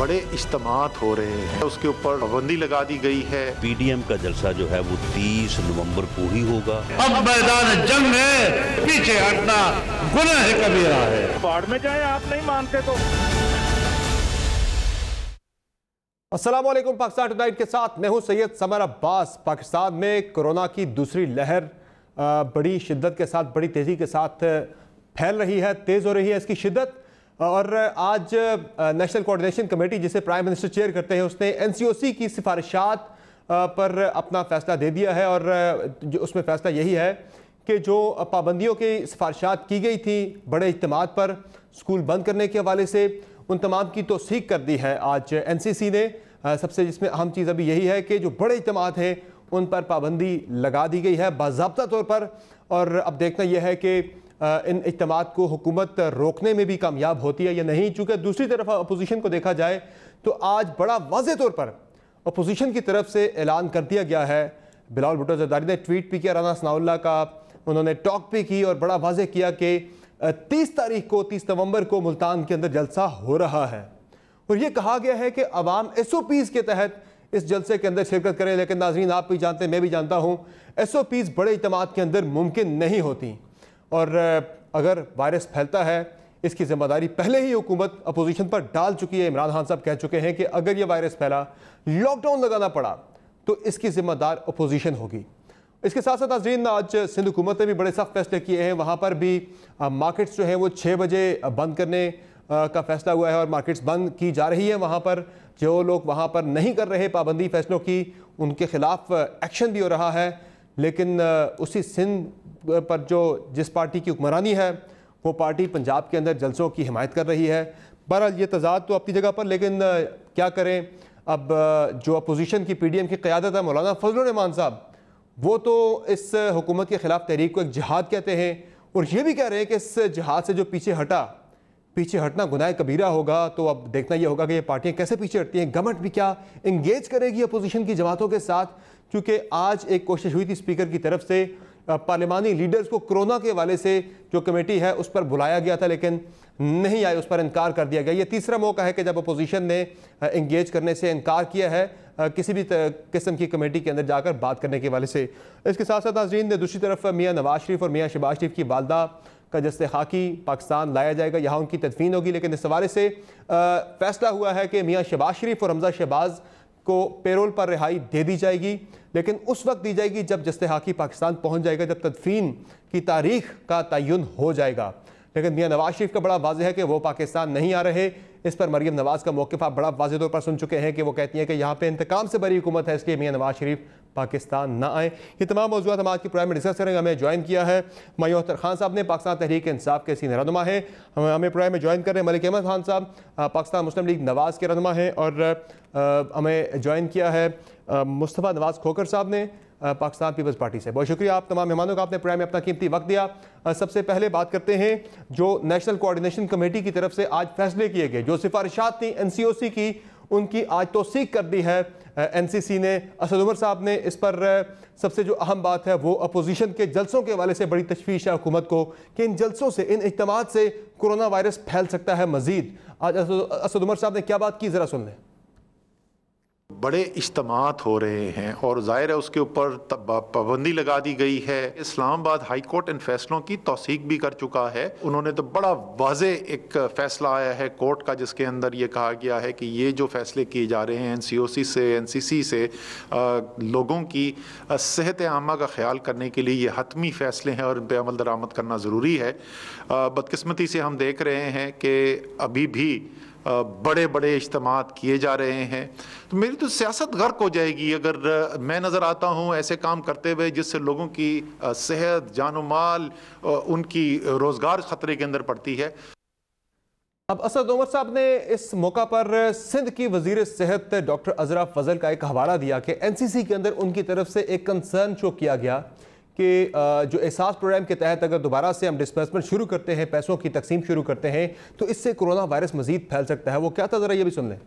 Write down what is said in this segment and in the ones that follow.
बड़े इज्तिमात हो रहे हैं, उसके ऊपर पाबंदी लगा दी गई है। पीडीएम का जलसा जो है वो 30 नवंबर को ही होगा। अब मैदान जंग में पीछे हटना गुनाह कबीरा है। बाढ़ में जाए आप नहीं मानते तो। अस्सलाम वालेकुम, पाकिस्तान टुनाइट के साथ मैं हूं सैयद समर अब्बास। पाकिस्तान में कोरोना की दूसरी लहर बड़ी शिद्दत के साथ, बड़ी तेज़ी के साथ फैल रही है, तेज़ हो रही है इसकी शिद्दत। और आज नेशनल कोऑर्डिनेशन कमेटी, जिसे प्राइम मिनिस्टर चेयर करते हैं, उसने एनसीओसी की सिफारिशात पर अपना फ़ैसला दे दिया है। और जो उसमें फ़ैसला यही है कि जो पाबंदियों की सिफारिशात की गई थी बड़े इज्तिमात पर स्कूल बंद करने के हवाले से, उन तमाम की तौसीक कर दी है आज एनसीसी ने। सबसे जिसमें अहम चीज़ अभी यही है कि जो बड़े इज्तिमात हैं उन पर पाबंदी लगा दी गई है बाज़ाब्ता तौर पर। और अब देखना यह है कि इन इज्तिमात को हुकूमत रोकने में भी कामयाब होती है या नहीं। चूँकि दूसरी तरफ अपोजिशन को देखा जाए तो आज बड़ा वाज़े तौर पर अपोजिशन की तरफ से ऐलान कर दिया गया है। बिलावल भुट्टो ज़रदारी ने ट्वीट भी किया, राना सनाउल्लाह का उन्होंने टॉक भी की और बड़ा वाज़े किया कि 30 नवंबर को मुल्तान के अंदर जलसा हो रहा है। और ये कहा गया है कि अवाम SOPs के तहत इस जलसे के अंदर शिरकत करें। लेकिन नाज़रीन, आप भी जानते हैं, मैं भी जानता हूँ, SOPs बड़े इज्तिमात के अंदर मुमकिन नहीं होती। और अगर वायरस फैलता है इसकी ज़िम्मेदारी पहले ही हुकूमत अपोजिशन पर डाल चुकी है। इमरान खान साहब कह चुके हैं कि अगर ये वायरस फैला, लॉकडाउन लगाना पड़ा, तो इसकी ज़िम्मेदार अपोजिशन होगी। इसके साथ साथ नाज़रीन, आज सिंध हुकूमत ने भी बड़े सख्त फैसले किए हैं। वहाँ पर भी मार्केट्स जो हैं वो 6 बजे बंद करने का फैसला हुआ है और मार्केट्स बंद की जा रही है। वहाँ पर जो लोग वहाँ पर नहीं कर रहे पाबंदी फैसलों की, उनके खिलाफ एक्शन भी हो रहा है। लेकिन उसी सिंध पर जिस पार्टी की हुक्मरानी है, वो पार्टी पंजाब के अंदर जलसों की हिमायत कर रही है। बहरहाल ये तजाद तो अपनी जगह पर, लेकिन क्या करें। अब जो अपोजिशन की PDM की क़यादत है मौलाना फजलुर रहमान साहब, वो तो इस हुकूमत के ख़िलाफ़ तहरीक को एक जिहाद कहते हैं और ये भी कह रहे हैं कि इस जिहाद से जो पीछे हटना गुनाह कबीरा होगा। तो अब देखना ये होगा कि ये पार्टियां कैसे पीछे हटती हैं। गवर्नमेंट भी क्या इंगेज करेगी अपोजिशन की जमातों के साथ, क्योंकि आज एक कोशिश हुई थी स्पीकर की तरफ से पार्लिमानी लीडर्स को कोरोना के हवाले से जो कमेटी है उस पर बुलाया गया था, लेकिन नहीं आए, उस पर इनकार कर दिया गया। ये तीसरा मौका है कि जब अपोजिशन ने इंगेज करने से इनकार किया है किसी भी किस्म की कमेटी के अंदर जाकर बात करने के हवाले से। इसके साथ साथ नाज़रीन, दूसरी तरफ मियाँ नवाज शरीफ और मियाँ शहबाज शरीफ की वालदा का जस्ते खाकी पाकिस्तान लाया जाएगा, यहाँ उनकी तदफीन होगी। लेकिन इस हवाले से फैसला हुआ है कि मियाँ शहबाज शरीफ और हमजा शहबाज को पेरोल पर रिहाई दे दी जाएगी, लेकिन उस वक्त दी जाएगी जब जस्ते खाकी पाकिस्तान पहुँच जाएगा, जब तदफीन की तारीख का तयन हो जाएगा। लेकिन मियाँ नवाज शरीफ का बड़ा वाज़ेह है कि वो पाकिस्तान नहीं आ रहे। इस पर मरीम नवाज़ का मौक़िफ़ आप बड़ा वाज़ेह तौर पर सुन चुके हैं कि वो कहती हैं कि यहाँ पे इंतकाम से बरी हुकूमत है, इसलिए मियाँ नवाज शरीफ पाकिस्तान ना आए। ये तमाम मौज़ूआत हम आज की प्रोग्राम में डिस्कस करेंगे। हमें ज्वाइन किया है मयूं अख्तर खान साहब ने, पाकिस्तान तहरीक इंसाफ के सीनियर रहनुमा है। हमें प्रोग्राम में ज्वाइन कर रहे हैं मलिक अहमद खान साहब, पाकिस्तान मुस्लिम लीग नवाज़ के रहनुमा हैं। और हमें ज्वाइन किया है मुस्तफ़ा नवाज़ खोकर साहब ने, पाकिस्तान पीपल्स पार्टी से। बहुत शुक्रिया आप तमाम मेहमानों का, आपने प्रोग्राम में अपना कीमती वक्त दिया। सबसे पहले बात करते हैं जो नेशनल कोऑर्डिनेशन कमेटी की तरफ से आज फैसले किए गए, जो सिफारिशात थी NCOC की, उनकी आज तौसीक कर दी है NCC ने। असद उमर साहब ने इस पर सबसे जो अहम बात है वो अपोजिशन के जलसों के हवाले से बड़ी तशवीश है हुकूमत को कि इन जलसों से, इन इज्तिमात से कोरोना वायरस फैल सकता है मजीद। आज असद उमर साहब ने क्या बात की, ज़रा सुन लें। बड़े इज्तिमात हो रहे हैं और ज़ाहिर है उसके ऊपर पाबंदी लगा दी गई है। इस्लामाबाद हाई कोर्ट इन फैसलों की तौसीक भी कर चुका है। उन्होंने तो बड़ा वाज़े एक फ़ैसला आया है कोर्ट का, जिसके अंदर ये कहा गया है कि ये जो फ़ैसले किए जा रहे हैं NCOC से, NCC से, लोगों की सेहत आमा का ख्याल करने के लिए ये हतमी फ़ैसले हैं और इन पर अमल दरामद करना ज़रूरी है। बदकिस्मती से हम देख रहे हैं कि अभी भी बड़े बड़े इज्तिमात किए जा रहे हैं। तो मेरी तो सियासत गर्क हो जाएगी अगर मैं नज़र आता हूँ ऐसे काम करते हुए जिससे लोगों की सेहत, जान माल, उनकी रोज़गार ख़तरे के अंदर पड़ती है। अब असद उमर साहब ने इस मौका पर सिंध की वज़ीर सेहत डॉक्टर अज़रा फजल का एक हवाला दिया कि NCC के अंदर उनकी तरफ से एक कंसर्न शो किया गया कि जो एहसास प्रोग्राम के तहत अगर दोबारा से हम डिस्बर्समेंट शुरू करते हैं, पैसों की तकसीम शुरू करते हैं, तो इससे कोरोना वायरस मजीद फैल सकता है। वो क्या था, ज़रा ये भी सुन लें।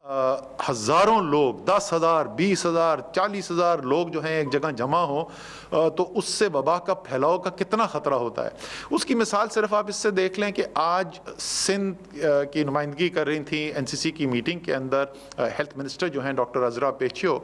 हज़ारों लोग 10,000, 20,000, 40,000 लोग जो हैं एक जगह जमा हो तो उससे वबा का फैलाव का कितना ख़तरा होता है। उसकी मिसाल सिर्फ आप इससे देख लें कि आज सिंध की नुमाइंदगी कर रही थी एनसीसी की मीटिंग के अंदर हेल्थ मिनिस्टर जो हैं डॉक्टर अजरा पेचियो,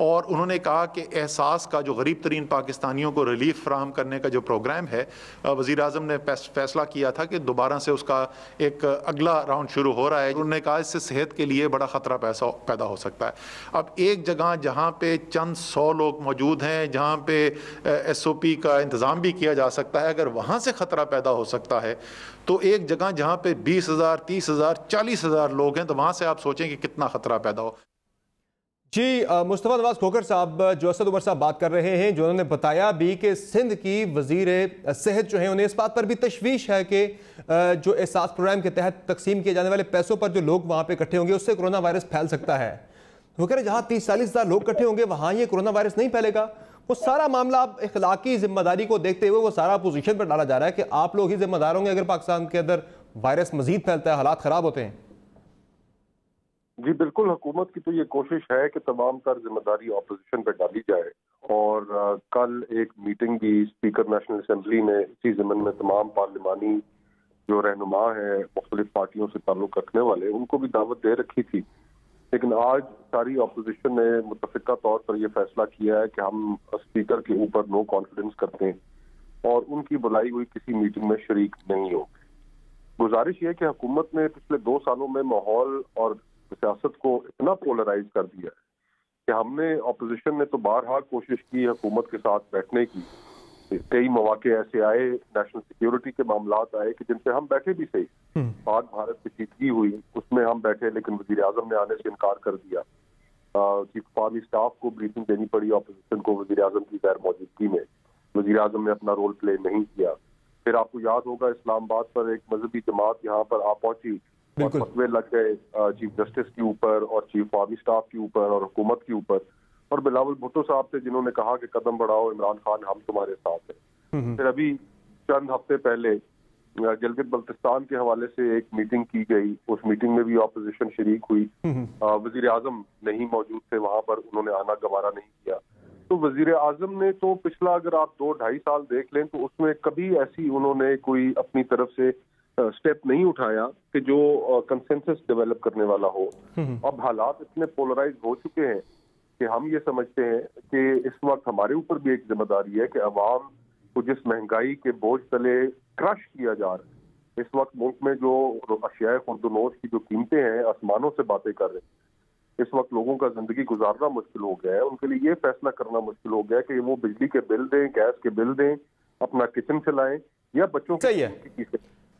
और उन्होंने कहा कि एहसास का जो गरीब तरीन पाकिस्तानियों को रिलीफ फराहम करने का जो प्रोग्राम है, वज़ीर आज़म ने फैसला किया था कि दोबारा से उसका एक अगला राउंड शुरू हो रहा है। उन्होंने कहा इससे सेहत के लिए बड़ा ख़तरा पैदा हो सकता है। अब एक जगह जहाँ पे चंद 100 लोग मौजूद हैं, जहाँ पे SOP का इंतज़ाम भी किया जा सकता है, अगर वहाँ से ख़तरा पैदा हो सकता है तो एक जगह जहाँ पे 20,000, 30,000, 40,000 लोग हैं तो वहाँ से आप सोचें कि कितना ख़तरा पैदा हो। जी, मुस्तफ़ा नवाज खोखर साहब जो असद उमर साहब बात कर रहे हैं, जो उन्होंने बताया भी कि सिंध की वज़ीर सेहत जो है उन्हें इस बात पर भी तशवीश है कि जो एहसास प्रोग्राम के तहत तकसीम किए जाने वाले पैसों पर जो लोग वहाँ पे इकट्ठे होंगे उससे कोरोना वायरस फैल सकता है। वो कह रहे जहाँ 30-40,000 लोग इकट्ठे होंगे वहाँ ये कोरोना वायरस नहीं फैलेगा। वो सारा मामला अब इखलाकी जिम्मेदारी को देखते हुए वो सारा अपोजिशन पर डाला जा रहा है कि आप लोग ही जिम्मेदार होंगे अगर पाकिस्तान के अंदर वायरस मजीद फैलता है, हालात ख़राब होते हैं। जी बिल्कुल, हुकूमत की तो ये कोशिश है कि तमाम तर जिम्मेदारी अपोजिशन पे डाली जाए, और कल एक मीटिंग भी स्पीकर नेशनल असेंबली ने इसी ज़मन में तमाम पार्लिमानी जो रहनुमा है मुख्तलिफ पार्टियों से ताल्लुक़ रखने वाले उनको भी दावत दे रखी थी, लेकिन आज सारी अपोजिशन ने मुतफ़िका तौर पर यह फैसला किया है कि हम स्पीकर के ऊपर नो कॉन्फिडेंस करते हैं और उनकी बुलाई हुई किसी मीटिंग में शरीक नहीं होंगे। गुजारिश ये है कि हुकूमत ने पिछले 2 सालों में माहौल और सियासत को इतना पोलराइज कर दिया है कि हमने अपोजिशन ने तो बारहा कोशिश की हुकूमत के साथ बैठने की। कई मौके ऐसे आए, नेशनल सिक्योरिटी के मामलात आए कि जिनसे हम बैठे भी सही, पाक भारत की चीजगी हुई उसमें हम बैठे, लेकिन वजीर आजम ने आने से इनकार कर दिया। चीफ आर्मी स्टाफ को ब्रीफिंग देनी पड़ी अपोजिशन को वजीर आजम की गैर मौजूदगी में, वजीर आजम ने अपना रोल प्ले नहीं किया। फिर आपको याद होगा इस्लामाबाद पर एक मजहबी जमात यहाँ पर आ पहुंची और फतवे लग गए चीफ जस्टिस के ऊपर और चीफ आर्मी स्टाफ के ऊपर और हुकूमत के ऊपर, और बिलावल भुट्टो साहब थे जिन्होंने कहा कि कदम बढ़ाओ इमरान खान, हम तुम्हारे साथ हैं। फिर अभी चंद हफ्ते पहले गिलगित बल्तिस्तान के हवाले से एक मीटिंग की गई, उस मीटिंग में भी अपोजिशन शरीक हुई। वजीर आजम नहीं मौजूद थे वहां पर, उन्होंने आना गवारा नहीं किया। तो वजीर आजम ने तो पिछला अगर आप 2-2.5 साल देख लें तो उसमें कभी ऐसी उन्होंने कोई अपनी तरफ से स्टेप नहीं उठाया कि जो कंसेंसस डेवलप करने वाला हो। अब हालात इतने पोलराइज हो चुके हैं कि हम ये समझते हैं कि इस वक्त हमारे ऊपर भी एक जिम्मेदारी है कि अवाम को जिस महंगाई के बोझ तले क्रश किया जा रहा है, इस वक्त मुल्क में जो अशियाए खुर्दनोश की जो कीमतें हैं आसमानों से बातें कर रहे हैं, इस वक्त लोगों का जिंदगी गुजारना मुश्किल हो गया है। उनके लिए ये फैसला करना मुश्किल हो गया है कि वो बिजली के बिल दें, गैस के बिल दें, अपना किचन चलाएं या बच्चों की।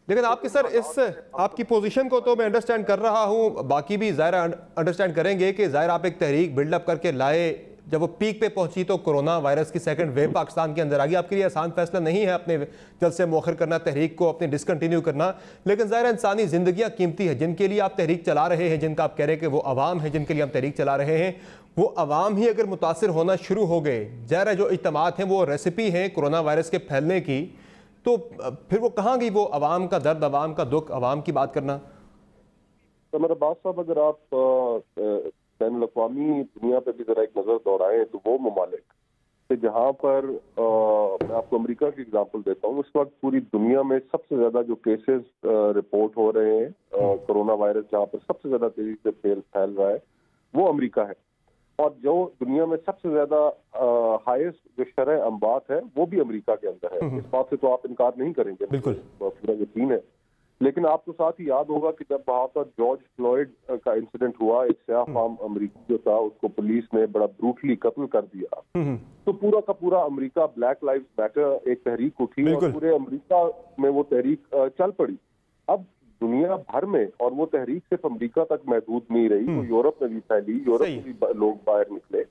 लेकिन आपके सर इस आपकी पोजीशन को तो मैं अंडरस्टैंड कर रहा हूं, बाकी भी ज़ाहिर अंडरस्टैंड करेंगे कि ज़ाहिर आप एक तहरीक बिल्डअप करके लाए, जब वो पीक पे पहुंची तो कोरोना वायरस की सेकंड वेव पाकिस्तान के अंदर आ गई। आपके लिए आसान फैसला नहीं है अपने जल्द से मौखर करना, तहरीक को अपने डिसकंटिन्यू करना, लेकिन ज़ाहिर इंसानी ज़िंदगियाँ कीमती है जिनके लिए आप तहरीक चला रहे हैं, जिनका आप कह रहे हैं कि वो अवाम है जिनके लिए हम तहरीक चला रहे हैं, वो अवाम ही अगर मुतासिर होना शुरू हो गए, ज़ाहिर है जो इज्तिमात हैं वो रेसिपी हैं कोरोना वायरस के फैलने की, तो फिर वो कहाँ गई वो अवाम का दर्द, अवाम का दुख, अवाम की बात करना। तो मेरा बात साहब, अगर आप बैनुल-अक़वामी दुनिया पे भी जरा एक नजर दौड़ाएं तो वो ममालिक कि जहाँ पर मैं आपको अमेरिका की एग्जांपल देता हूँ, इस वक्त पूरी दुनिया में सबसे ज्यादा जो केसेस रिपोर्ट हो रहे हैं कोरोना वायरस, जहाँ पर सबसे ज्यादा तेजी से फैल रहा है वो अमेरिका है, और जो दुनिया में सबसे ज्यादा हाईएस्ट जो शरह अमवात है वो भी अमेरिका के अंदर है। इस बात से तो आप इनकार नहीं करेंगे, बिल्कुल पूरा यकीन है। लेकिन आपको साथ ही याद होगा कि जब वहां पर जॉर्ज फ्लॉयड का इंसिडेंट हुआ, एक स्याह फाम अमरीकी जो था उसको पुलिस ने बड़ा ब्रूटली कत्ल कर दिया, तो पूरा का पूरा अमेरिका ब्लैक लाइव्स मैटर एक तहरीक उठी और पूरे अमेरिका में वो तहरीक चल पड़ी। अब दुनिया भर में, और वो तहरीक सिर्फ अमेरिका तक महदूद नहीं रही, तो यूरोप में भी फैली, यूरोप में भी लोग बाहर निकले।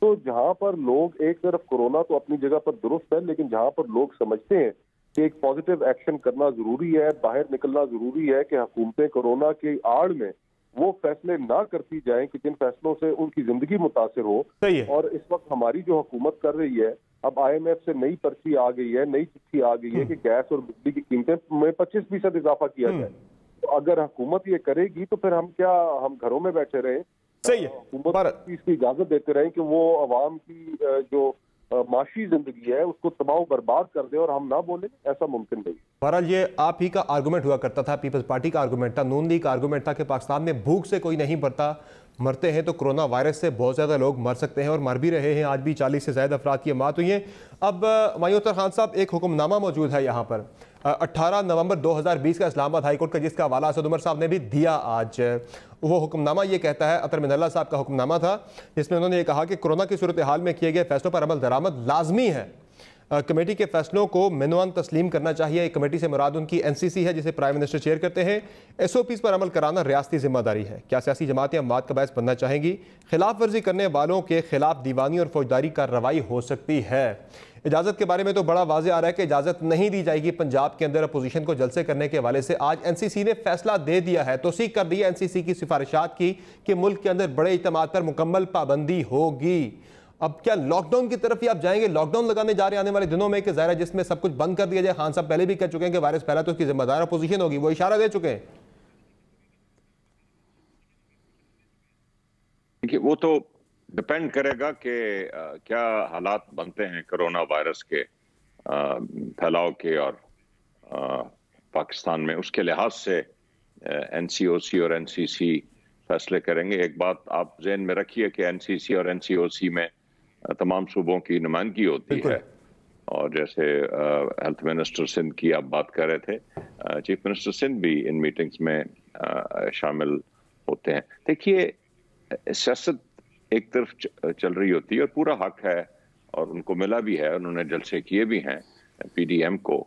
तो जहां पर लोग एक तरफ कोरोना तो अपनी जगह पर दुरुस्त है, लेकिन जहां पर लोग समझते हैं कि एक पॉजिटिव एक्शन करना जरूरी है, बाहर निकलना जरूरी है कि हुकूमतें कोरोना की आड़ में वो फैसले ना करती जाएं कि जिन फैसलों से उनकी जिंदगी मुतासिर हो। और इस वक्त हमारी जो हुकूमत कर रही है, अब IMF से नई पर्ची आ गई है, नई चिट्ठी आ गई है कि गैस और बिजली की कीमतें में 25% इजाफा किया जाए। تو اگر حکومت یہ کرے گی تو پھر ہم گھروں میں بیٹھے رہیں؟ صحیح ہے، حکومت اس کی اجازت دیتے رہیں کہ وہ عوام کی جو معاشی زندگی ہے اس کو تباہ و برباد کر دے اور ہم نہ بولیں؟ ایسا ممکن نہیں۔ بہرحال یہ آپ ہی کا آرگومنٹ ہوا کرتا تھا، پیپلز پارٹی کا آرگومنٹ تھا، نون لیگ کا آرگومنٹ تھا کہ پاکستان میں بھوک سے کوئی نہیں مرتا، مرتے ہیں تو کرونا وائرس سے بہت زیادہ لوگ مر سکتے ہیں اور مر بھی رہے ہیں، آج بھی 40 سے زائد افراد کی اموات ہوئی ہیں۔ اب ہمایوں اختر خان صاحب، ایک حکم نامہ موجود ہے یہاں پر 18 نومبر 2020 کا اسلام آباد ہائی کورٹ کا، جس کا حوالہ اسد عمر صاحب نے بھی دیا آج۔ وہ حکم نامہ یہ کہتا ہے، اطہر من اللہ صاحب کا حکم نامہ تھا، جس میں انہوں نے یہ کہا کہ کرونا کی صورتحال میں کیے گئے فیصلوں پر عمل درآمد لازمی ہے، کمیٹی کے فیصلوں کو مینوان تسلیم کرنا چاہیے۔ کمیٹی سے مراد ان کی NCC ہے جسے پرائم منسٹر چیئر کرتے ہیں۔ SOPs پر عمل کرانا ریاستی ذمہ داری ہے۔ کیا سیاسی جماعتیں اموات کا باعث بننا چاہیں گی؟ خلاف ورزی کرنے والوں کے خلاف دیوانی اور فوجداری کارروائی ہو سکتی ہے۔ اجازت کے بارے میں تو بڑا واضح آ رہا ہے کہ اجازت نہیں دی جائے گی پنجاب کے اندر اپوزیشن کو جلسے کرنے کے حوالے سے۔ آج NCC نے فیصلہ دے دیا ہے، توثیق کر دی ہے NCC کی سفارشات کی کہ ملک کے اندر بڑے اجتماعات پر مکمل پابندی ہوگی۔ اب کیا لاک ڈاؤن کی طرف ہی آپ جائیں گے؟ لاک ڈاؤن لگانے جا رہے ہیں آنے والے دنوں میں کہ ظاہر ہے جس میں سب کچھ بند کر دیا جائے؟ خان صاحب پہلے بھی کہہ چکے ہیں کہ وائرس پھیلا تو اس کی ذمہ دار اپوزیشن ہوگی، وہ اشارہ دے چکے ہیں۔ وہ تو ڈپینڈ کرے گا کہ کیا حالات بنتے ہیں کرونا وائرس کے پھیلاؤ کے اور پاکستان میں، اس کے لحاظ سے NCOC اور NCC فیصلے کریں گے۔ ایک بات آپ ذہن میں رکھیے کہ NCC اور NCOC میں تمام صوبوں کی نمائندگی ہوتی ہے، اور جیسے ہیلتھ منسٹر سندھ کی آپ بات کر رہے تھے، چیف منسٹر سندھ بھی ان میٹنگز میں شامل ہوتے ہیں۔ دیکھیے، سیاست ایک طرف چل رہی ہوتی ہے اور پورا حق ہے، اور ان کو ملا بھی ہے، انہوں نے جلسے کیے بھی ہیں PDM کو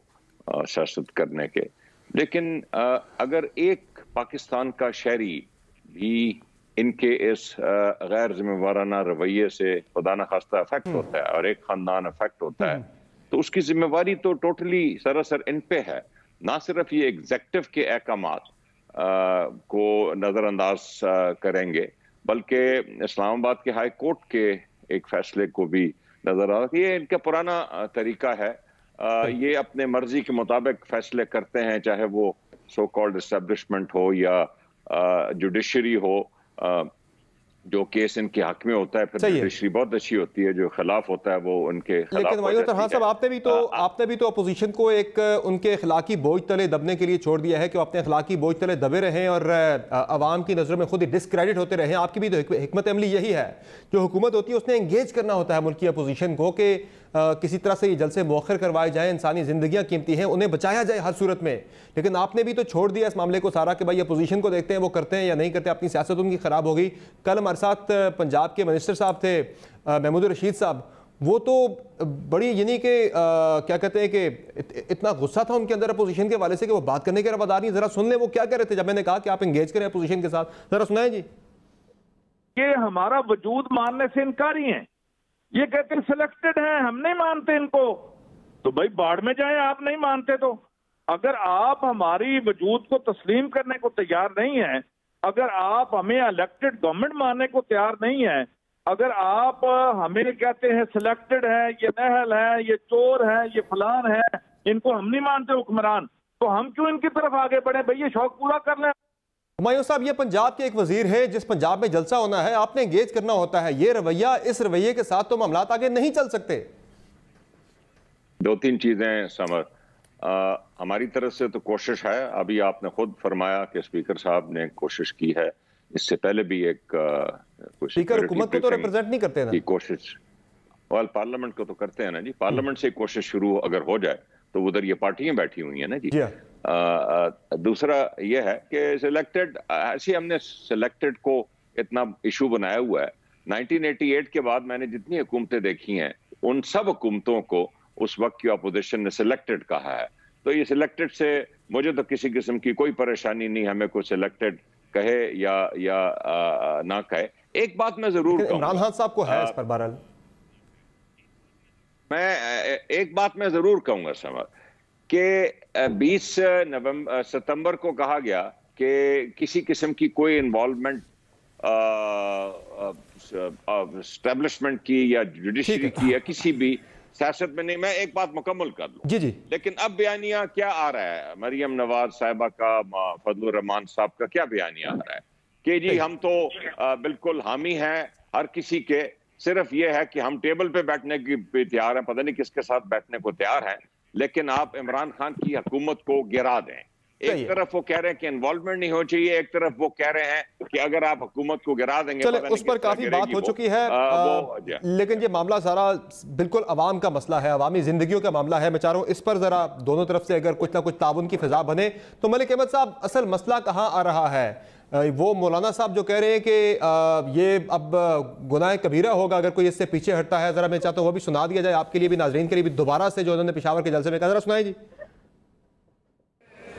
سیاست کرنے کے، لیکن اگر ایک پاکستان کا شہری بھی ان کے اس غیر ذمہ وارانہ رویے سے خدا نخواستہ افیکٹ ہوتا ہے اور ایک خاندان افیکٹ ہوتا ہے، تو اس کی ذمہ واری تو ٹوٹلی سراسر ان پہ ہے۔ نہ صرف یہ ایگزیکٹو کے احکامات کو نظر انداز کریں گے، بلکہ اسلام آباد کے ہائی کورٹ کے ایک فیصلے کو بھی نظر آ رہا ہے۔ یہ ان کا پرانا طریقہ ہے، یہ اپنے مرضی کے مطابق فیصلے کرتے ہیں، چاہے وہ سو کالڈ اسٹیبلشمنٹ ہو یا جوڈیشری ہو۔ جو کیس ان کے حق میں ہوتا ہے، پھر جوڈیشری بہت اچھی ہوتی ہے، جو خلاف ہوتا ہے وہ ان کے خلاف۔ لیکن وائیو ترحان صاحب، آپ نے بھی تو اپوزیشن کو ایک ان کے اخلاقی بوجھ تلے دبنے کے لیے چھوڑ دیا ہے کہ وہ اپنے اخلاقی بوجھ تلے دبے رہیں اور عوام کی نظروں میں خود ہی ڈسکریڈٹ ہوتے رہیں۔ آپ کی بھی تو حکمت عملی یہی ہے، جو حکومت ہوتی ہے اس نے انگیج کرنا ہوتا ہے ملکی اپوزیشن کو کہ کسی طرح سے یہ جلسے مؤخر کروائے جائیں، انسانی زندگیاں قیمتی ہیں، انہیں بچایا جائے ہر صورت میں۔ لیکن آپ نے بھی تو چھوڑ دیا اس معاملے کو سارا کہ بھائی اپوزیشن کو دیکھتے ہیں وہ کرتے ہیں یا نہیں کرتے، اپنی سیاست ان کی خراب ہوگی۔ کل ہمارے ساتھ پنجاب کے منسٹر صاحب تھے محمود رشید صاحب، وہ تو بڑی یعنی کہ کیا کہتے ہیں کہ اتنا غصہ تھا ان کے اندر اپوزیشن کے حوالے سے کہ وہ بات کرنے کے روادار نہیں۔ ذرا سن لیں وہ کیا کہہ رہے تھے جب میں نے کہا کہ آپ انگیج کریں اپوزیشن کے ساتھ، ذرا سنائیں جی۔ یہ ہمارا وجود ماننے سے انکاری ہیں، یہ کہتے ہیں سلیکٹڈ ہیں، ہم نہیں مانتے ان کو، تو بھائی باڑ میں جائیں، آپ نہیں مانتے تو۔ اگر آپ ہماری وجود کو تسلیم کرنے کو تیار نہیں ہیں، اگر آپ ہمیں الیکٹڈ گورنمنٹ ماننے کو تیار نہیں ہیں، اگر آپ ہمیں کہتے ہیں سلیکٹڈ ہے، یہ نہل ہے، یہ چور ہے، یہ فلان ہے، ان کو ہم نہیں مانتے حکمران، تو ہم کیوں ان کی طرف آگے بڑھیں؟ بھئی یہ شوق پورا کر لیں۔ ہمایوں صاحب، یہ پنجاب کے ایک وزیر ہے، جس پنجاب میں جلسہ ہونا ہے، آپ نے انگیج کرنا ہوتا ہے۔ یہ رویہ، اس رویے کے ساتھ تو معاملات آگے نہیں چل سکتے۔ دو تین چیزیں سمر، ہماری طرف سے تو کوشش ہے، ابھی آپ نے خود فرمایا کہ اسپیکر صاحب نے کوشش کی ہے، اس سے پہلے بھی ایک اسپیکر حکومت کو تو ریپرزینٹ نہیں کرتے نا، کوشش پارلیمنٹ کو تو کرتے ہیں نا جی، پارلیمنٹ سے کوشش شروع اگر ہو جائے تو ادھر یہ پارٹیاں بیٹھی ہوئی ہیں نا جی۔ دوسرا یہ ہے کہ سلیکٹڈ، ایسے ہم نے سلیکٹڈ کو اتنا ایشو بنایا ہوا ہے۔ 1988 کے بعد میں نے جتنی حکومتیں دیکھی ہیں، ان سب حکومتوں کو اس وقت کی اپوزیشن نے سلیکٹڈ کہا ہے، تو یہ سلیکٹڈ سے مجھے تو کسی قسم کی کوئی پریشانی نہیں، ہمیں کوئی سلیکٹڈ کہے یا نہ کہے۔ ایک بات میں ضرور کہوں، عمران خان صاحب کو ہے اس پر بہرحال، میں ایک بات میں ضرور کہوں گا سمر، کہ 20 ستمبر کو کہا گیا کہ کسی قسم کی کوئی انوالومنٹ اسٹیبلشمنٹ کی یا جوڈیشری کی یا کسی بھی سیاست میں نہیں. میں ایک بات مکمل کر لوں. جی جی. لیکن اب بیانیہ کیا آ رہا ہے مریم نواز صاحبہ کا, فضل الرحمان صاحب کا کیا بیانیہ آ رہا ہے کہ جی ہم تو بالکل حامی ہیں ہر کسی کے, صرف یہ ہے کہ ہم ٹیبل پہ بیٹھنے کی تیار ہیں, پتہ نہیں کس کے ساتھ بیٹھنے کو تیار ہیں, لیکن آپ عمران خان کی حکومت کو گرا دیں. ایک طرف وہ کہہ رہے ہیں کہ انوالومنٹ نہیں ہو چاہیے, ایک طرف وہ کہہ رہے ہیں کہ اگر آپ حکومت کو گرا دیں گے. چلے اس پر کافی بات ہو چکی ہے, لیکن یہ معاملہ سارا بالکل عوام کا مسئلہ ہے, عوامی زندگیوں کا معاملہ ہے. میں چاہ رہا ہوں اس پر ذرا دونوں طرف سے اگر کچھ نہ کچھ تعاون کی فضا بنے. تو ملک احمد صاحب, اصل مسئلہ کہاں آ رہا ہے؟ وہ مولانا صاحب جو کہہ رہے ہیں کہ یہ اب گناہ کبیرہ ہوگا اگر کوئی اس سے پیچھے ہٹتا ہے, ذرا میں چاہتا ہوں وہ بھی سنا دیا جائے آپ کے لیے بھی, ناظرین کے لیے بھی, دوبارہ سے جو انہوں نے پشاور کے جلسے میں کہا, ذرا سنائیں جی.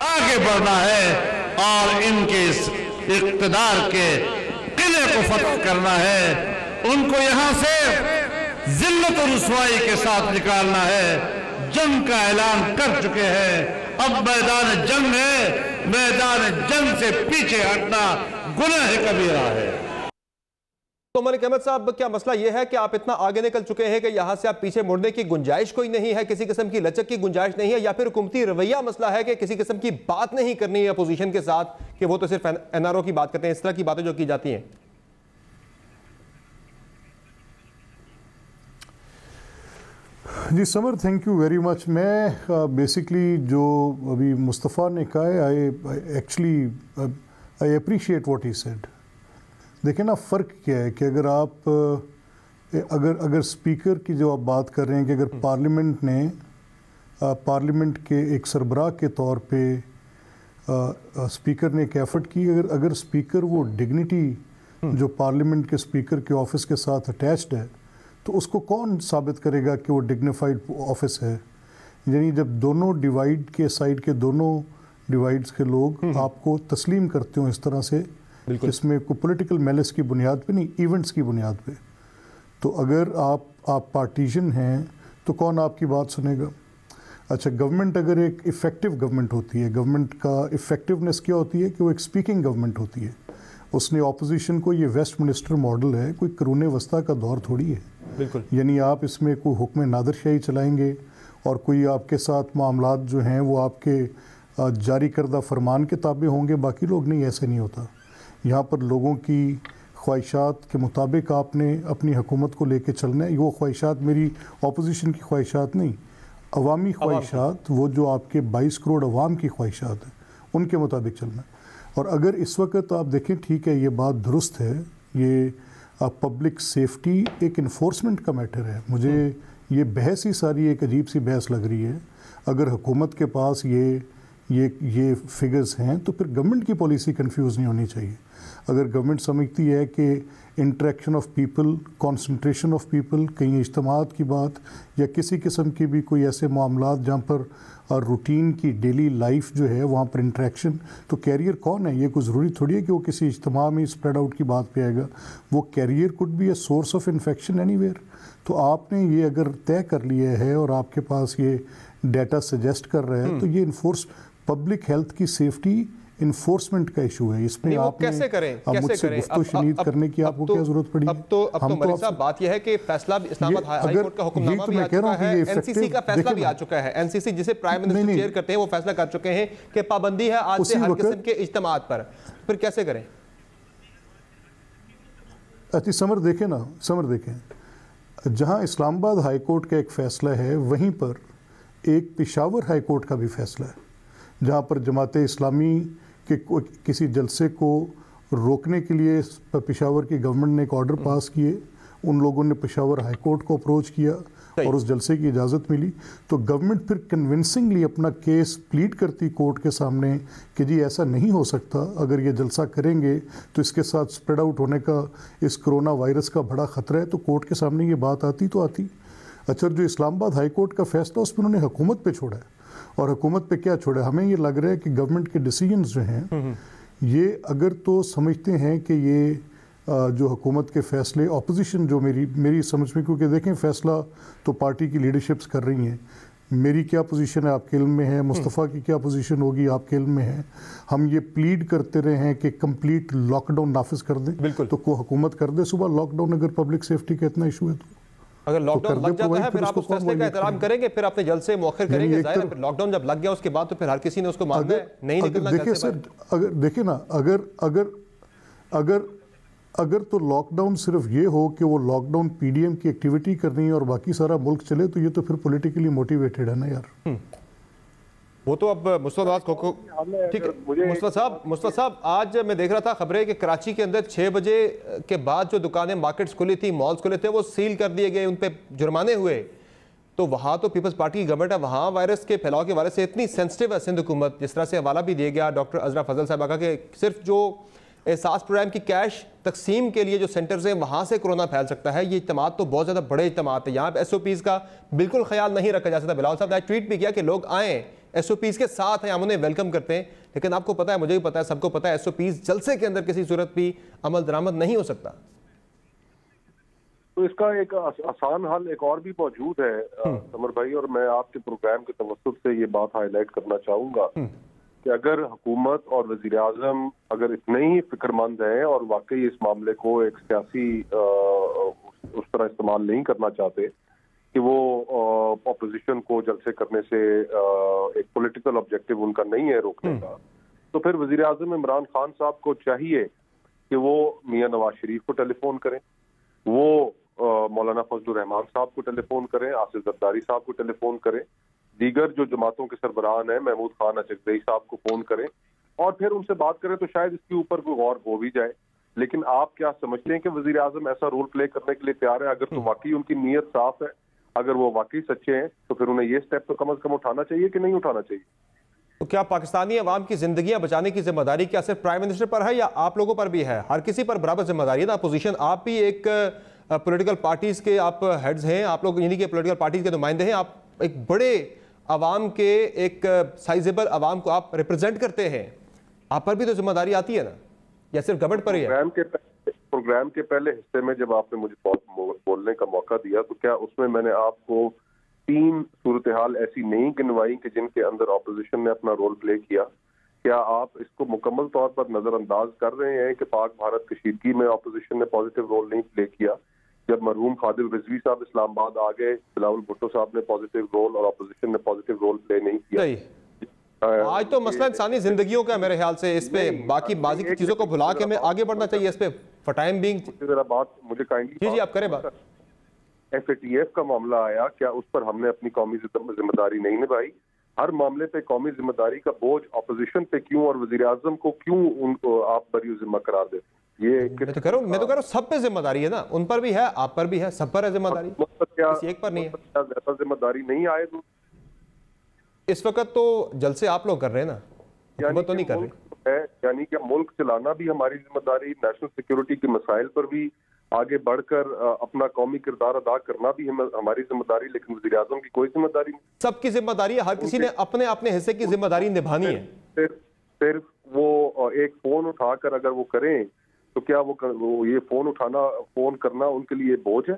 آگے بڑھنا ہے اور ان کے اقتدار کے قلعے کو فتح کرنا ہے, ان کو یہاں سے ذلت و رسوائی کے ساتھ نکالنا ہے. جنگ کا اعلان کر چکے ہیں, اب میدان جنگ ہے, میدان جنگ سے پیچھے ہٹنا گناہ کبیرہ ہے. تو ملک احمد صاحب, کیا مسئلہ یہ ہے کہ آپ اتنا آگے نکل چکے ہیں کہ یہاں سے آپ پیچھے مڑنے کی گنجائش کوئی نہیں ہے, کسی قسم کی لچک کی گنجائش نہیں ہے, یا پھر حکومتی رویہ مسئلہ ہے کہ کسی قسم کی بات نہیں کرنی ہے اپوزیشن کے ساتھ کہ وہ تو صرف این آر او کی بات کرتے ہیں, اس طرح کی باتیں جو کی جاتی ہیں؟ جی سمر, تھینک یو ویری مچ. میں بیسکلی جو ابھی مصطفیٰ نے کہا ہے, I appreciate what he said. دیکھیں نا فرق کیا ہے کہ اگر آپ اگر اسپیکر کی جو آپ بات کر رہے ہیں کہ اگر پارلیمنٹ نے پارلیمنٹ کے ایک سربراہ کے طور پہ اسپیکر نے ایک ایفرٹ کی, اگر اسپیکر وہ ڈگنیٹی جو پارلیمنٹ کے اسپیکر کے آفس کے ساتھ اٹیچڈ ہے, تو اس کو کون ثابت کرے گا کہ وہ ڈگنیفائڈ آفس ہے؟ یعنی جب دونوں ڈیوائڈ کے سائڈ کے دونوں ڈیوائڈز کے لوگ آپ کو تسلیم کرتے ہوں اس طرح سے, اس میں کوئی پولیٹیکل میلس کی بنیاد پہ نہیں, ایونٹس کی بنیاد پہ, تو اگر آپ پارٹیشن ہیں تو کون آپ کی بات سنے گا؟ اچھا, گورنمنٹ اگر ایک ایفیکٹو گورنمنٹ ہوتی ہے, گورنمنٹ کا ایفیکٹونیس کیا ہوتی ہے کہ وہ ایک اسپیکنگ گورنمنٹ ہوتی ہے. اس نے اپوزیشن کو, یہ ویسٹ منسٹر ماڈل ہے, کوئی قرون وسطیٰ کا دور تھوڑی ہے. بالکل. یعنی آپ اس میں کوئی حکم نادر شاہی چلائیں گے اور کوئی آپ کے ساتھ معاملات جو ہیں وہ آپ کے جاری کردہ فرمان کے تابع ہوں گے, باقی لوگ نہیں. ایسے نہیں ہوتا. یہاں پر لوگوں کی خواہشات کے مطابق آپ نے اپنی حکومت کو لے کے چلنا ہے. وہ خواہشات میری اپوزیشن کی خواہشات نہیں, عوامی خواہشات, وہ جو آپ کے 22 کروڑ عوام کی خواہشات ہیں, ان کے مطابق چلنا ہے. اور اگر اس وقت آپ دیکھیں, ٹھیک ہے یہ بات درست ہے, یہ پبلک سیفٹی ایک انفورسمنٹ کا میٹر ہے. مجھے یہ بحث ہی ساری ایک عجیب سی بحث لگ رہی ہے. اگر حکومت کے پاس یہ فگرز ہیں تو پھر گورنمنٹ کی پالیسی کنفیوز نہیں ہونی چاہیے. اگر گورنمنٹ سمجھتی ہے کہ interaction of people, concentration of people, کہیں اجتماعات کی بات یا کسی قسم کی بھی کوئی ایسے معاملات جہاں پر روٹین کی ڈیلی لائف جو ہے وہاں پر انٹریکشن, تو کیریئر کون ہے؟ یہ کوئی ضروری تھوڑی ہے کہ وہ کسی اجتماع میں اسپریڈ آؤٹ کی بات پہ آئے گا. وہ carrier could be a source of infection anywhere ویئر. تو آپ نے یہ اگر طے کر لیا ہے اور آپ کے پاس یہ ڈیٹا سجیسٹ کر رہا ہے, تو یہ پبلک ہیلتھ کی سیفٹی انفورسمنٹ کا ایشو ہے. اس میں آپ کیسے کریں گفتگو شنید کرنے کی آپ کو کیا ضرورت پڑی؟ اب تو ملک صاحب بات یہ ہے کہ فیصلہ اسلام آباد ہائی کورٹ کا حکم نامہ بھی آ چکا ہے, این سی سی کا فیصلہ بھی آ چکا ہے. این سی سی جسے پرائم منسٹر چیئر کرتے ہیں وہ فیصلہ کر چکے ہیں کہ پابندی ہے آج سے ہر قسم کے اجتماعات پر. پھر کیسے کریں؟ اچھی سمر دیکھیں نا, سمر دیکھیں, جہاں اسلام آباد ہائی کورٹ کا ایک فیصلہ ہے وہیں پر ایک پشاور ہائی کورٹ کا بھی فیصلہ ہے, جہاں پر جماعت اسلامی کے کسی جلسے کو روکنے کے لیے پشاور کی گورنمنٹ نے ایک آرڈر پاس کیے. ان لوگوں نے پشاور ہائی کورٹ کو اپروچ کیا اور اس جلسے کی اجازت ملی. تو گورنمنٹ پھر کنونسنگلی اپنا کیس پلیڈ کرتی کورٹ کے سامنے کہ جی ایسا نہیں ہو سکتا, اگر یہ جلسہ کریں گے تو اس کے ساتھ سپریڈ آؤٹ ہونے کا, اس کرونا وائرس کا بڑا خطرہ ہے. تو کورٹ کے سامنے یہ بات آتی تو آتی. اچھا, جو اسلام آباد ہائی کورٹ کا فیصلہ اس میں انہوں نے حکومت پہ چھوڑا ہے. اور حکومت پہ کیا چھوڑا ہے؟ ہمیں یہ لگ رہا ہے کہ گورنمنٹ کے ڈیسیجنز جو ہیں یہ اگر تو سمجھتے ہیں کہ یہ جو حکومت کے فیصلے, اپوزیشن جو میری سمجھ میں, کیونکہ دیکھیں فیصلہ تو پارٹی کی لیڈرشپس کر رہی ہیں, میری کیا پوزیشن ہے آپ کے علم میں ہے, مصطفیٰ کی کیا پوزیشن ہوگی آپ کے علم میں ہے. ہم یہ پلیڈ کرتے رہے ہیں کہ کمپلیٹ لاک ڈاؤن نافذ کر دیں, تو کو حکومت کر دے صبح لاک ڈاؤن, اگر پبلک سیفٹی کا اتنا ایشو ہے تو. اگر لاک ڈاؤن لگ جاتا ہے پھر آپ اس فیصلے کا احترام کریں گے، پھر اپنے جلسے مؤخر کریں گے؟ ظاہر ہے پھر لاک ڈاؤن جب لگ گیا اس کے بعد تو پھر ہر کسی نے اس کو ماننا ہے، نہیں نکلنا گھر سے باہر۔ اگر دیکھیں نا، اگر تو لاک ڈاؤن صرف یہ ہو کہ وہ lockdown P D M کی ایکٹیویٹی کرنی ہے اور باقی سارا ملک چلے، تو یہ تو پھر پولیٹیکلی موٹیویٹڈ ہے نا یار۔ وہ تو اب ٹھیک ہے مصطفیٰ صاحب، آج میں دیکھ رہا تھا خبریں کہ کراچی کے اندر 6 بجے کے بعد جو دکانیں مارکیٹس کھلی تھی، مالز کھلے تھے، وہ سیل کر دیے گئے، ان پہ جرمانے ہوئے۔ تو وہاں تو پیپلز پارٹی کی گورنمنٹ ہے، وہاں وائرس کے پھیلاؤ کے حوالے سے اتنی سینسٹیو ہے سندھ حکومت، جس طرح سے حوالہ بھی دیا گیا ڈاکٹر عذرا فضل صاحبہ کا کہ صرف جو احساس پروگرام کی کیش تقسیم کے لیے جو سینٹرز ہیں وہاں سے کرونا پھیل سکتا ہے۔ یہ اجتماعات تو بہت زیادہ بڑے اجتماعات ہیں، یہاں پہ ایس او پیز کا بالکل خیال نہیں رکھا جا سکتا۔ بلاول صاحب نے ٹویٹ بھی کیا کہ لوگ آئیں، ایس او پیز کے ساتھ ہیں، ہم انہیں ویلکم کرتے ہیں، لیکن آپ کو پتا ہے، مجھے بھی پتا ہے، سب کو پتا ہے، ایس او پیز جلسے کے اندر کسی صورت بھی عمل درآمد نہیں ہو سکتا۔ تو اس کا ایک آسان حل ایک اور بھی موجود ہے سمر بھائی، اور میں آپ کے پروگرام کے توسط سے یہ بات ہائی لائٹ کرنا چاہوں گا کہ اگر حکومت اور وزیر اعظم اگر اتنے ہی فکر مند ہیں اور واقعی اس معاملے کو ایک سیاسی اس طرح استعمال نہیں کرنا چاہتے کہ وہ اپوزیشن کو جلسے کرنے سے ایک پولیٹیکل آبجیکٹو ان کا نہیں ہے روکنے کا، تو پھر وزیر اعظم عمران خان صاحب کو چاہیے کہ وہ میاں نواز شریف کو ٹیلی فون کریں، وہ مولانا فضل الرحمان صاحب کو ٹیلی فون کریں، آصف زرداری صاحب کو ٹیلی فون کریں، دیگر جو جماعتوں کے سربراہان ہیں محمود خان اچکزئی صاحب کو فون کریں اور پھر ان سے بات کریں، تو شاید اس کے اوپر کوئی غور ہو بھی جائے۔ لیکن آپ کیا سمجھتے ہیں کہ وزیر اعظم ایسا رول پلے کرنے کے لیے تیار ہے؟ اگر تو واقعی ان کی نیت صاف ہے، اگر وہ واقعی سچے ہیں، تو پھر انہیں یہ سٹیپ تو کم از کم اٹھانا چاہیے کہ نہیں اٹھانا چاہیے؟ تو کیا پاکستانی عوام کی زندگیاں بچانے کی ذمہ داری کیا صرف پرائم منسٹر پر ہے یا آپ لوگوں پر بھی ہے؟ ہر کسی پر برابر ذمہ داری ہے نا، اپوزیشن، آپ بھی ایک پولیٹیکل پارٹیز کے آپ ہیڈز ہیں، آپ لوگ یعنی کہ پولیٹیکل پارٹیز کے نمائندے ہیں، آپ ایک بڑے عوام کے ایک سائزیبل عوام کو آپ ریپرزینٹ کرتے ہیں، آپ پر بھی تو ذمہ داری آتی ہے نا، یا صرف گورنمنٹ پر ہی ہے؟ پروگرام کے پہلے حصے میں جب آپ نے مجھے بولنے کا موقع دیا تو کیا اس میں میں نے آپ کو 3 صورتحال ایسی نہیں گنوائی کہ جن کے اندر اپوزیشن نے اپنا رول پلے کیا؟ کیا آپ اس کو مکمل طور پر نظر انداز کر رہے ہیں کہ پاک بھارت کشیدگی میں اپوزیشن نے پازیٹیو رول نہیں پلے کیا؟ جب مرحوم خادر رضوی صاحب اسلام آباد آ گئے، بلاول بھٹو صاحب نے پازیٹیو رول اور اپوزیشن نے پازیٹیو رول پلے نہیں کیا۔ آج تو مسئلہ انسانی زندگیوں کا ہے میرے خیال سے، اس پہ باقی ماضی کی چیزوں کو بھلا کے ہمیں آگے بڑھنا چاہیے اس پہ فار ٹائم بینگ۔ ذرا بات مجھے کائنڈلی جی آپ کریں بات۔ ایف اے ٹی ایف کا معاملہ آیا، کیا اس پر ہم نے اپنی قومی ذمہ داری نہیں نبھائی؟ ہر معاملے پہ قومی ذمہ داری کا بوجھ اپوزیشن پہ کیوں اور وزیر اعظم کو کیوں ان کو آپ بری ذمہ قرار دیتے؟ میں تو کہہ رہا ہوں سب پہ ذمہ داری ہے نا، ان پر بھی ہے، آپ پر بھی ہے، سب پر ہے ذمہ داری، کسی ایک پر نہیں ہے۔ زیادہ ذمہ داری نہیں آئے تو اس وقت تو جلسے آپ لوگ کر رہے ہیں نا، حکومت تو نہیں کر رہی، یعنی کہ ملک چلانا بھی ہماری ذمہ داری، نیشنل سیکیورٹی کے مسائل پر بھی آگے بڑھ کر اپنا قومی کردار ادا کرنا بھی ہماری ذمہ داری، لیکن وزیر اعظم کی کوئی ذمہ داری نہیں۔ سب کی ذمہ داری ہے، ہر کسی نے اپنے اپنے حصے کی ذمہ داری نبھانی ہے۔ صرف وہ ایک فون اٹھا کر اگر وہ کریں تو کیا وہ یہ فون کرنا ان کے لیے بوجھ ہے؟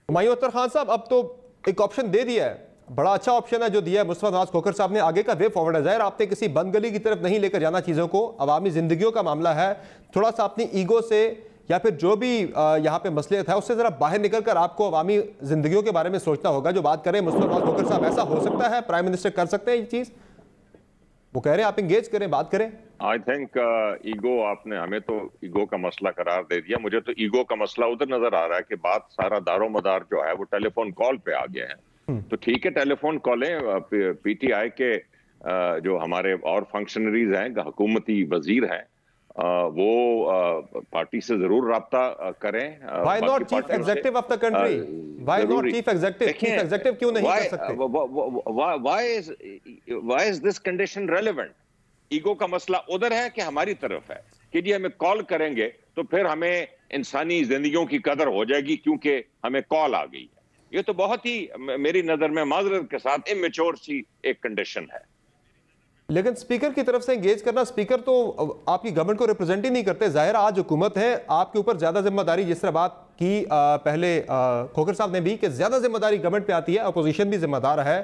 ہمایوں اختر خان صاحب، اب تو ایک آپشن دے دیا ہے، بڑا اچھا آپشن ہے جو دیا ہے مصطفیٰ نواز کھوکھر صاحب نے، آگے کا وے فارورڈ ہے۔ ظاہر آپ نے کسی بند گلی کی طرف نہیں لے کر جانا چیزوں کو، عوامی زندگیوں کا معاملہ ہے، تھوڑا سا اپنی ایگو سے یا پھر جو بھی یہاں پہ مسئلہ ہے اس سے ذرا باہر نکل کر آپ کو عوامی زندگیوں کے بارے میں سوچنا ہوگا۔ جو بات کریں مصطفیٰ نواز کھوکھر صاحب، ایسا ہو سکتا ہے پرائم منسٹر کر سکتے ہیں یہ چیز؟ وہ کہہ رہے ہیں آپ انگیج کریں، بات کریں۔ آئی تھنک ایگو، آپ نے ہمیں تو ایگو کا مسئلہ قرار دے دیا، مجھے تو ایگو کا مسئلہ ادھر نظر آ رہا ہے کہ بات سارا دار و مدار جو ہے وہ ٹیلی فون کال پہ آ گیا ہے۔ تو ٹھیک ہے، ٹیلی فون کالیں، پی ٹی آئی کے جو ہمارے اور فنکشنریز ہیں، حکومتی وزیر ہیں، وہ پارٹی سے ضرور رابطہ کریں۔ Why not chief executive of the country? Why not chief executive? Chief executive کیوں نہیں کر سکتے؟ Why is this condition relevant? Ego کا مسئلہ ادھر ہے کہ ہماری طرف ہے کہ جی ہمیں کال کریں گے تو پھر ہمیں انسانی زندگیوں کی قدر ہو جائے گی کیونکہ ہمیں کال آ گئی ہے۔ یہ تو بہت ہی میری نظر میں معذرت کے ساتھ امیچور سی ایک کنڈیشن ہے۔ لیکن سپیکر کی طرف سے انگیج کرنا، سپیکر تو آپ کی گورنمنٹ کو ریپرزینٹ ہی نہیں کرتے، ظاہر آج حکومت ہے، آپ کے اوپر زیادہ ذمہ داری، جس طرح بات کی پہلے کھوکھر صاحب نے بھی کہ زیادہ ذمہ داری گورنمنٹ پہ آتی ہے، اپوزیشن بھی ذمہ دار ہے،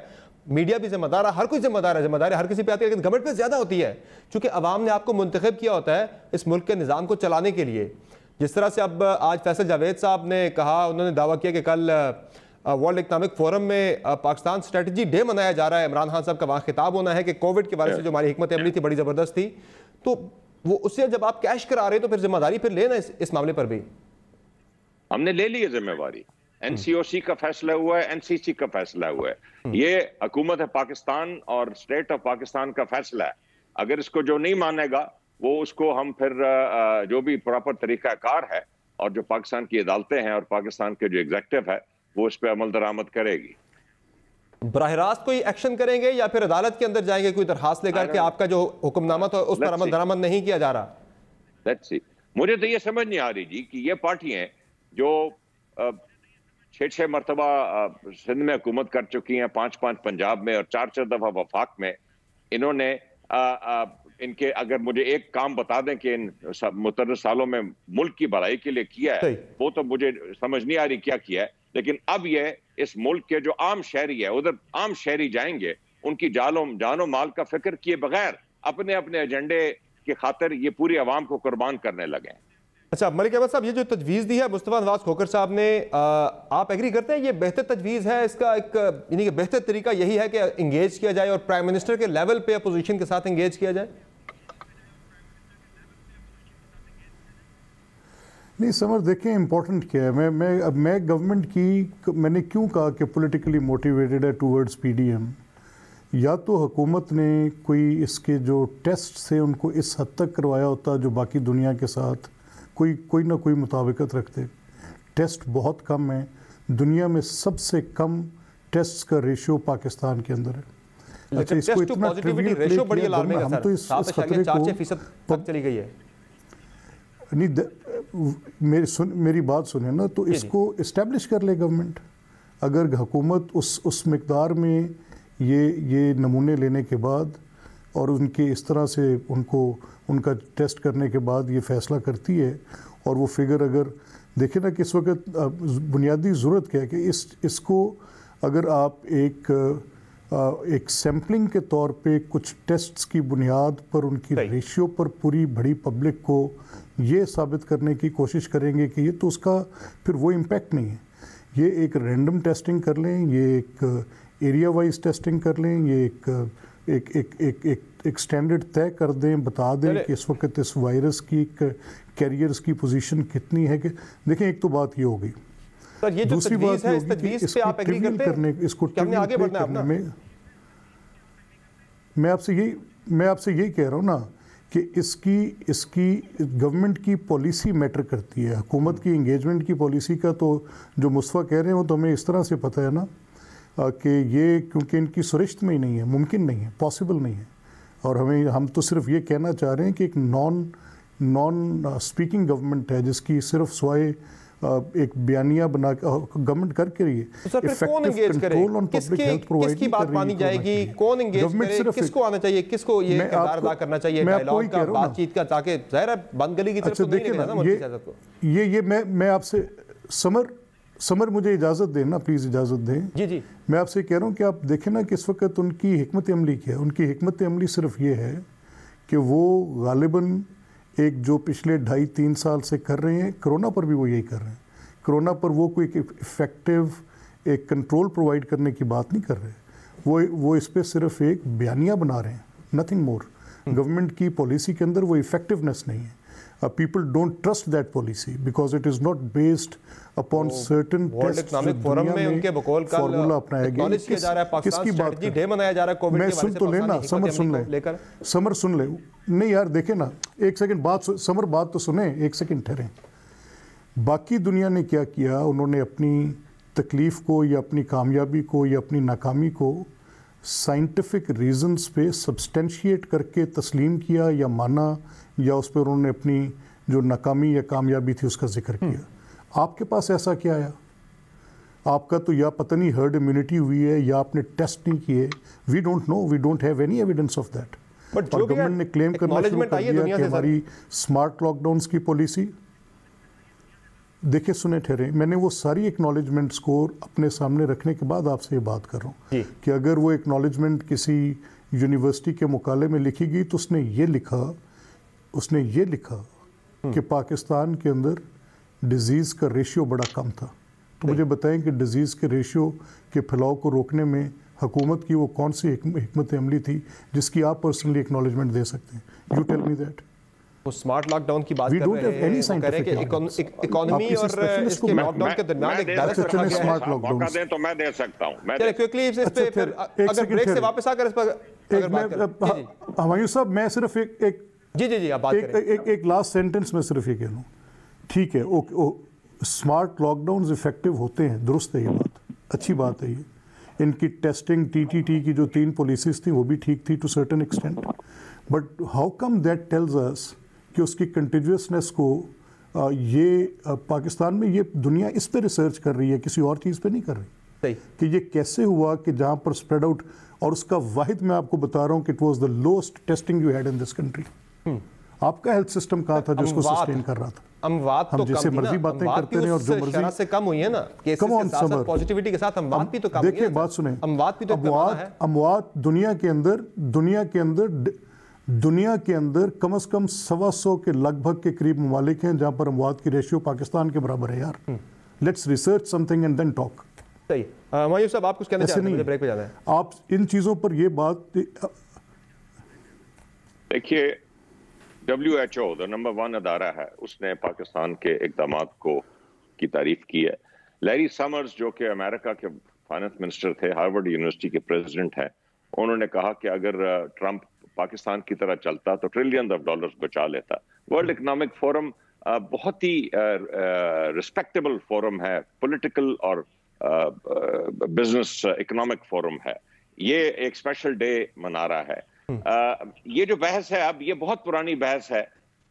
میڈیا بھی ذمہ دار ہے، ہر کوئی ذمہ دار ہے، ذمہ داری ہر کسی پہ آتی ہے، لیکن گورنمنٹ پہ زیادہ ہوتی ہے چونکہ عوام نے آپ کو منتخب کیا ہوتا ہے اس ملک کے نظام کو چلانے کے لیے۔ जिस तरह से अब आज फैसल जावेद साहब ने कहा, उन्होंने दावा किया कि कल वर्ल्ड इकनॉमिक फोरम में पाकिस्तान स्ट्रेटजी डे मनाया जा रहा है, इमरान खान साहब का वहाँ खिताब होना है कि कोविड के बारे से जो हमारी हिकमत अमली थी बड़ी ज़बरदस्त थी, तो वो उससे जब आप कैश करा रहे तो फिर जिम्मेदारी फिर लेना इस मामले पर भी। हमने ले ली है जिम्मेवारी, एनसीओसी का फैसला हुआ है, एनसीसी का फैसला हुआ है, ये हुकूमत है पाकिस्तान और स्टेट ऑफ पाकिस्तान का फैसला है। अगर इसको जो नहीं मानेगा वो उसको हम फिर जो भी प्रॉपर तरीका कार है और जो पाकिस्तान की अदालतें हैं और पाकिस्तान के जो एग्जीक्यूटिव है वो इस पे अमल दरामद करेगी। बराह रास्त कोई एक्शन करेंगे या फिर अदालत के अंदर जाएंगे कोई दरखास्त लेकर कि आपका जो हुक्मनामा था उस पर अमल दरामद नहीं किया जा रहा? Let's see. मुझे तो ये समझ नहीं आ रही जी कि ये पार्टियां जो 6-6 मरतबा सिंध में हुकूमत कर चुकी हैं, 5-5 पंजाब में और 4-4 दफा वफाक में, इन्होंने इनके अगर मुझे एक काम बता दें कि इन मुतर्रस सालों में मुल्क की भलाई के लिए किया है, वो तो मुझे समझ नहीं आ रही क्या किया है। लेकिन अब ये इस मुल्क के जो आम शहरी है, उधर आम शहरी जाएंगे, उनकी जानो माल का फिक्र किए बगैर अपने अपने एजेंडे की खातिर ये पूरी आवाम को कुर्बान करने लगे। अच्छा मलिक अहमद साहब, ये जो तजवीज़ दी है मुस्तफा नवाज खोखर साहब ने, आप एग्री करते हैं ये बेहतर तजवीज़ है? इसका एक यानी कि बेहतर तरीका यही है कि इंगेज किया जाए और प्राइम मिनिस्टर के लेवल पे अपोजिशन के साथ इंगेज किया जाए? नहीं समर, देखें इम्पोर्टेंट क्या है। मैं गवर्नमेंट की, मैंने क्यों कहा कि पॉलिटिकली मोटिवेटेड है टूवर्ड्स पीडीएम, या तो हुकूमत ने कोई इसके जो टेस्ट थे उनको इस हद तक करवाया होता जो बाकी दुनिया के साथ कोई ना कोई मुताबिकत रखते। टेस्ट बहुत कम है, दुनिया में सबसे कम टेस्ट का रेशियो पाकिस्तान के अंदर है। अच्छा, इसको इतना ट्रिवियल रेशियो बड़ी अलार्मिंग है, हम तो इस खतरे को 4% तक चली गई है। नहीं, मेरी बात सुने ना, तो इसको इस्टेब्लिश कर ले गवर्नमेंट। अगर हुकूमत उस मिकदार में ये नमूने लेने के बाद और उनके इस तरह से उनका टेस्ट करने के बाद ये फैसला करती है, और वो फिगर अगर देखें ना कि इस वक्त बुनियादी ज़रूरत क्या है कि इसको अगर आप एक सैम्पलिंग के तौर पे कुछ टेस्ट्स की बुनियाद पर उनकी रेशियो पर पूरी बड़ी पब्लिक को ये साबित करने की कोशिश करेंगे कि ये तो उसका फिर वो इम्पैक्ट नहीं है। ये एक रैंडम टेस्टिंग कर लें, ये एक एरिया वाइज टेस्टिंग कर लें, ये एक स्टैंडर्ड तय कर दें, बता दें कि इस वक्त इस वायरस की कैरियर्स की पोजीशन कितनी है। कि देखें, एक तो बात ये हो गई, दूसरी बात ये होगी कि इसको ट्रिवियल करने में मैं आपसे यही कह रहा हूँ ना कि इसकी गवर्नमेंट की पॉलिसी मैटर करती है। हुकूमत की इंगेजमेंट की पॉलिसी का तो जो मुस्तफा कह रहे हैं वो तो हमें इस तरह से पता है ना कि ये क्योंकि इनकी सुरिश्त में ही नहीं है, मुमकिन नहीं है, पॉसिबल नहीं है। और हम तो सिर्फ ये कहना चाह रहे हैं कि एक नॉन स्पीकिंग गवर्नमेंट है जिसकी सिर्फ स्वाय एक बयानिया बना गवर्नमेंट करके रही है। Effective control on public health provide किसकी बात मानी जाएगी, कौन एंगेज करे, किसको आना चाहिए, किसको ये किरदार अदा करना चाहिए डायलॉग का, बातचीत का, ताकि ज़ाहिर है बंद गली की तरफ तो नहीं लेना मुल्क की सियासत को। ये मैं आपसे समर मुझे इजाज़त दें ना, प्लीज़ इजाज़त दें। जी मैं आपसे कह रहा हूँ कि आप देखें ना कि इस वक्त उनकी हिकमत अमली क्या है। उनकी हिकमत अमली सिर्फ ये है कि वो गालिबन एक जो पिछले 2.5-3 साल से कर रहे हैं, कोरोना पर भी वो यही कर रहे हैं। कोरोना पर वो कोई इफेक्टिव एक कंट्रोल प्रोवाइड करने की बात नहीं कर रहे, वो इस पे सिर्फ एक बयानिया बना रहे हैं, नथिंग मोर। गवर्नमेंट की पॉलिसी के अंदर वो इफेक्टिवनेस नहीं है। People don't trust that policy because it is not based upon certain world economic forum में उनके बकौल का फॉर्मूला अपनाया गया। किसकी बात की डे मनाया जा रहा है कोविड के बारे में? मैं सुन तो लेना, समर सुन ले। नहीं यार देखे ना, एक सेकंड समर बात तो सुने, एक सेकंड ठहरे। बाकी दुनिया ने क्या किया, उन्होंने अपनी तकलीफ को या अपनी कामयाबी को या अपनी नाकामी को साइंटिफिक रीजंस पे सब्सटेंशिएट करके तस्लीम किया या माना, या उस पर उन्होंने अपनी जो नाकामी या कामयाबी थी उसका जिक्र किया। आपके पास ऐसा क्या आया? आपका तो या पता नहीं हर्ड इम्यूनिटी हुई है या आपने टेस्ट नहीं किए। We don't know, we don't have any evidence of that. But और गवर्नमेंट ने क्लेम करना शुरू कर दिया कि हमारी स्मार्ट लॉकडाउन्स की पॉलिसी। देखिए सुने ठहरे, मैंने वो सारी एक्नॉलेजमेंट्स को अपने सामने रखने के बाद आपसे ये बात कर रहा हूँ कि अगर वो एक्नॉलेजमेंट किसी यूनिवर्सिटी के मुकाले में लिखी गई तो उसने ये लिखा कि पाकिस्तान के अंदर डिजीज़ का रेशियो बड़ा कम था। तो मुझे बताएं कि डिजीज़ के रेशियो के फैलाव को रोकने में हुकूमत की वो कौन सी हिकमत अमली थी जिसकी आप पर्सनली एक्नॉलेजमेंट दे सकते हैं? You tell me that. वो स्मार्ट लॉकडाउन की बात कर रहे हैं, वो कह रहे हैं कि इकोनॉमी और इसके लॉकडाउन के दरमियान एक बैलेंस रखा गया है। मौका दें तो मैं दे सकता हूं। चलिए क्विकली इस पे फिर अगर ब्रेक से वापस आकर इस पर हमायूं साहब, मैं सिर्फ एक जी आप बात करें। एक लास्ट सेंटेंस में सिर्फ ये कह लूँ, ठीक है, स्मार्ट लॉकडाउन इफेक्टिव होते हैं, दुरुस्त है ये बात, अच्छी बात है ये। इनकी टेस्टिंग TTT की जो 3 पॉलिसीज थी वो भी ठीक थी to certain extent, but how come that tells us कि उसकी कंटिन्यूसनेस को पाकिस्तान में ये दुनिया इस पे रिसर्च कर रही है, किसी और चीज़ पे नहीं कर रही कि ये कैसे हुआ कि जहाँ पर स्प्रेड आउट, और उसका वाहिद मैं आपको बता रहा हूँ कि it was the lowest testing you had in this country. आपका हेल्थ सिस्टम कहाँ था जो उसको सस्टेन कर रहा था? अमवात हम तो जैसे मर्जी बातें करते रहे और जो मर्जी से कम हुई है ना, केसेस के साथ पॉजिटिविटी के साथ अमवात भी तो कम हुई है। देखिए बात सुने, अमवात भी तो अमवात दुनिया के अंदर कम से कम 125 के लगभग के करीब ममालिक हैं जहां पर अमवात की रेशियो पाकिस्तान के बराबर है यार। Let's research something and then talk. सही। मायूस साहब आप कुछ कहना चाहते हैं? मुझे ब्रेक पे जाना है। आप इन चीजों पर ये बात देखिए, WHO द नंबर 1 अदारा है, उसने पाकिस्तान के इक़दामात की तारीफ की है। लैरी समर्स जो कि अमेरिका के फाइनेंस मिनिस्टर थे, हार्वर्ड यूनिवर्सिटी के प्रेसिडेंट हैं, उन्होंने कहा कि अगर ट्रंप पाकिस्तान की तरह चलता तो ट्रिलियन ऑफ डॉलर्स बचा लेता। वर्ल्ड इकोनॉमिक फोरम बहुत ही रिस्पेक्टेबल फोरम है, पॉलिटिकल और बिजनेस इकोनॉमिक फोरम है। ये एक स्पेशल डे मना रहा है। ये जो बहस है अब, ये बहुत पुरानी बहस है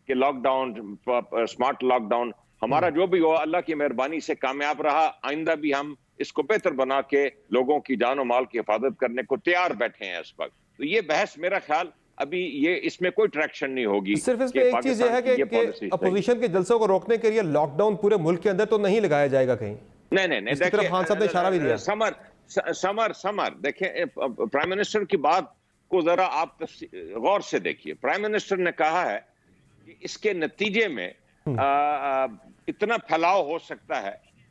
कि लॉकडाउन, स्मार्ट लॉकडाउन, हमारा जो भी हो अल्लाह की मेहरबानी से कामयाब रहा। आइंदा भी हम इसको बेहतर बना के लोगों की जान और माल की हिफाजत करने को तैयार बैठे हैं इस वक्त। तो ये बहस मेरा ख्याल अभी ये इसमें कोई ट्रैक्शन नहीं होगी। सिर्फ इसमें एक चीज है कि अपोजिशन के जलसों को रोकने के लिए लॉकडाउन पूरे मुल्क के अंदर तो नहीं लगाया जाएगा कहीं। नहीं, देखिए खान साहब ने इशारा भी दिया। समर देखिए, प्राइम मिनिस्टर की बात को जरा आप गौर से देखिए। प्राइम मिनिस्टर ने कहा है कि इसके नतीजे में इतना फैलाव हो सकता है कि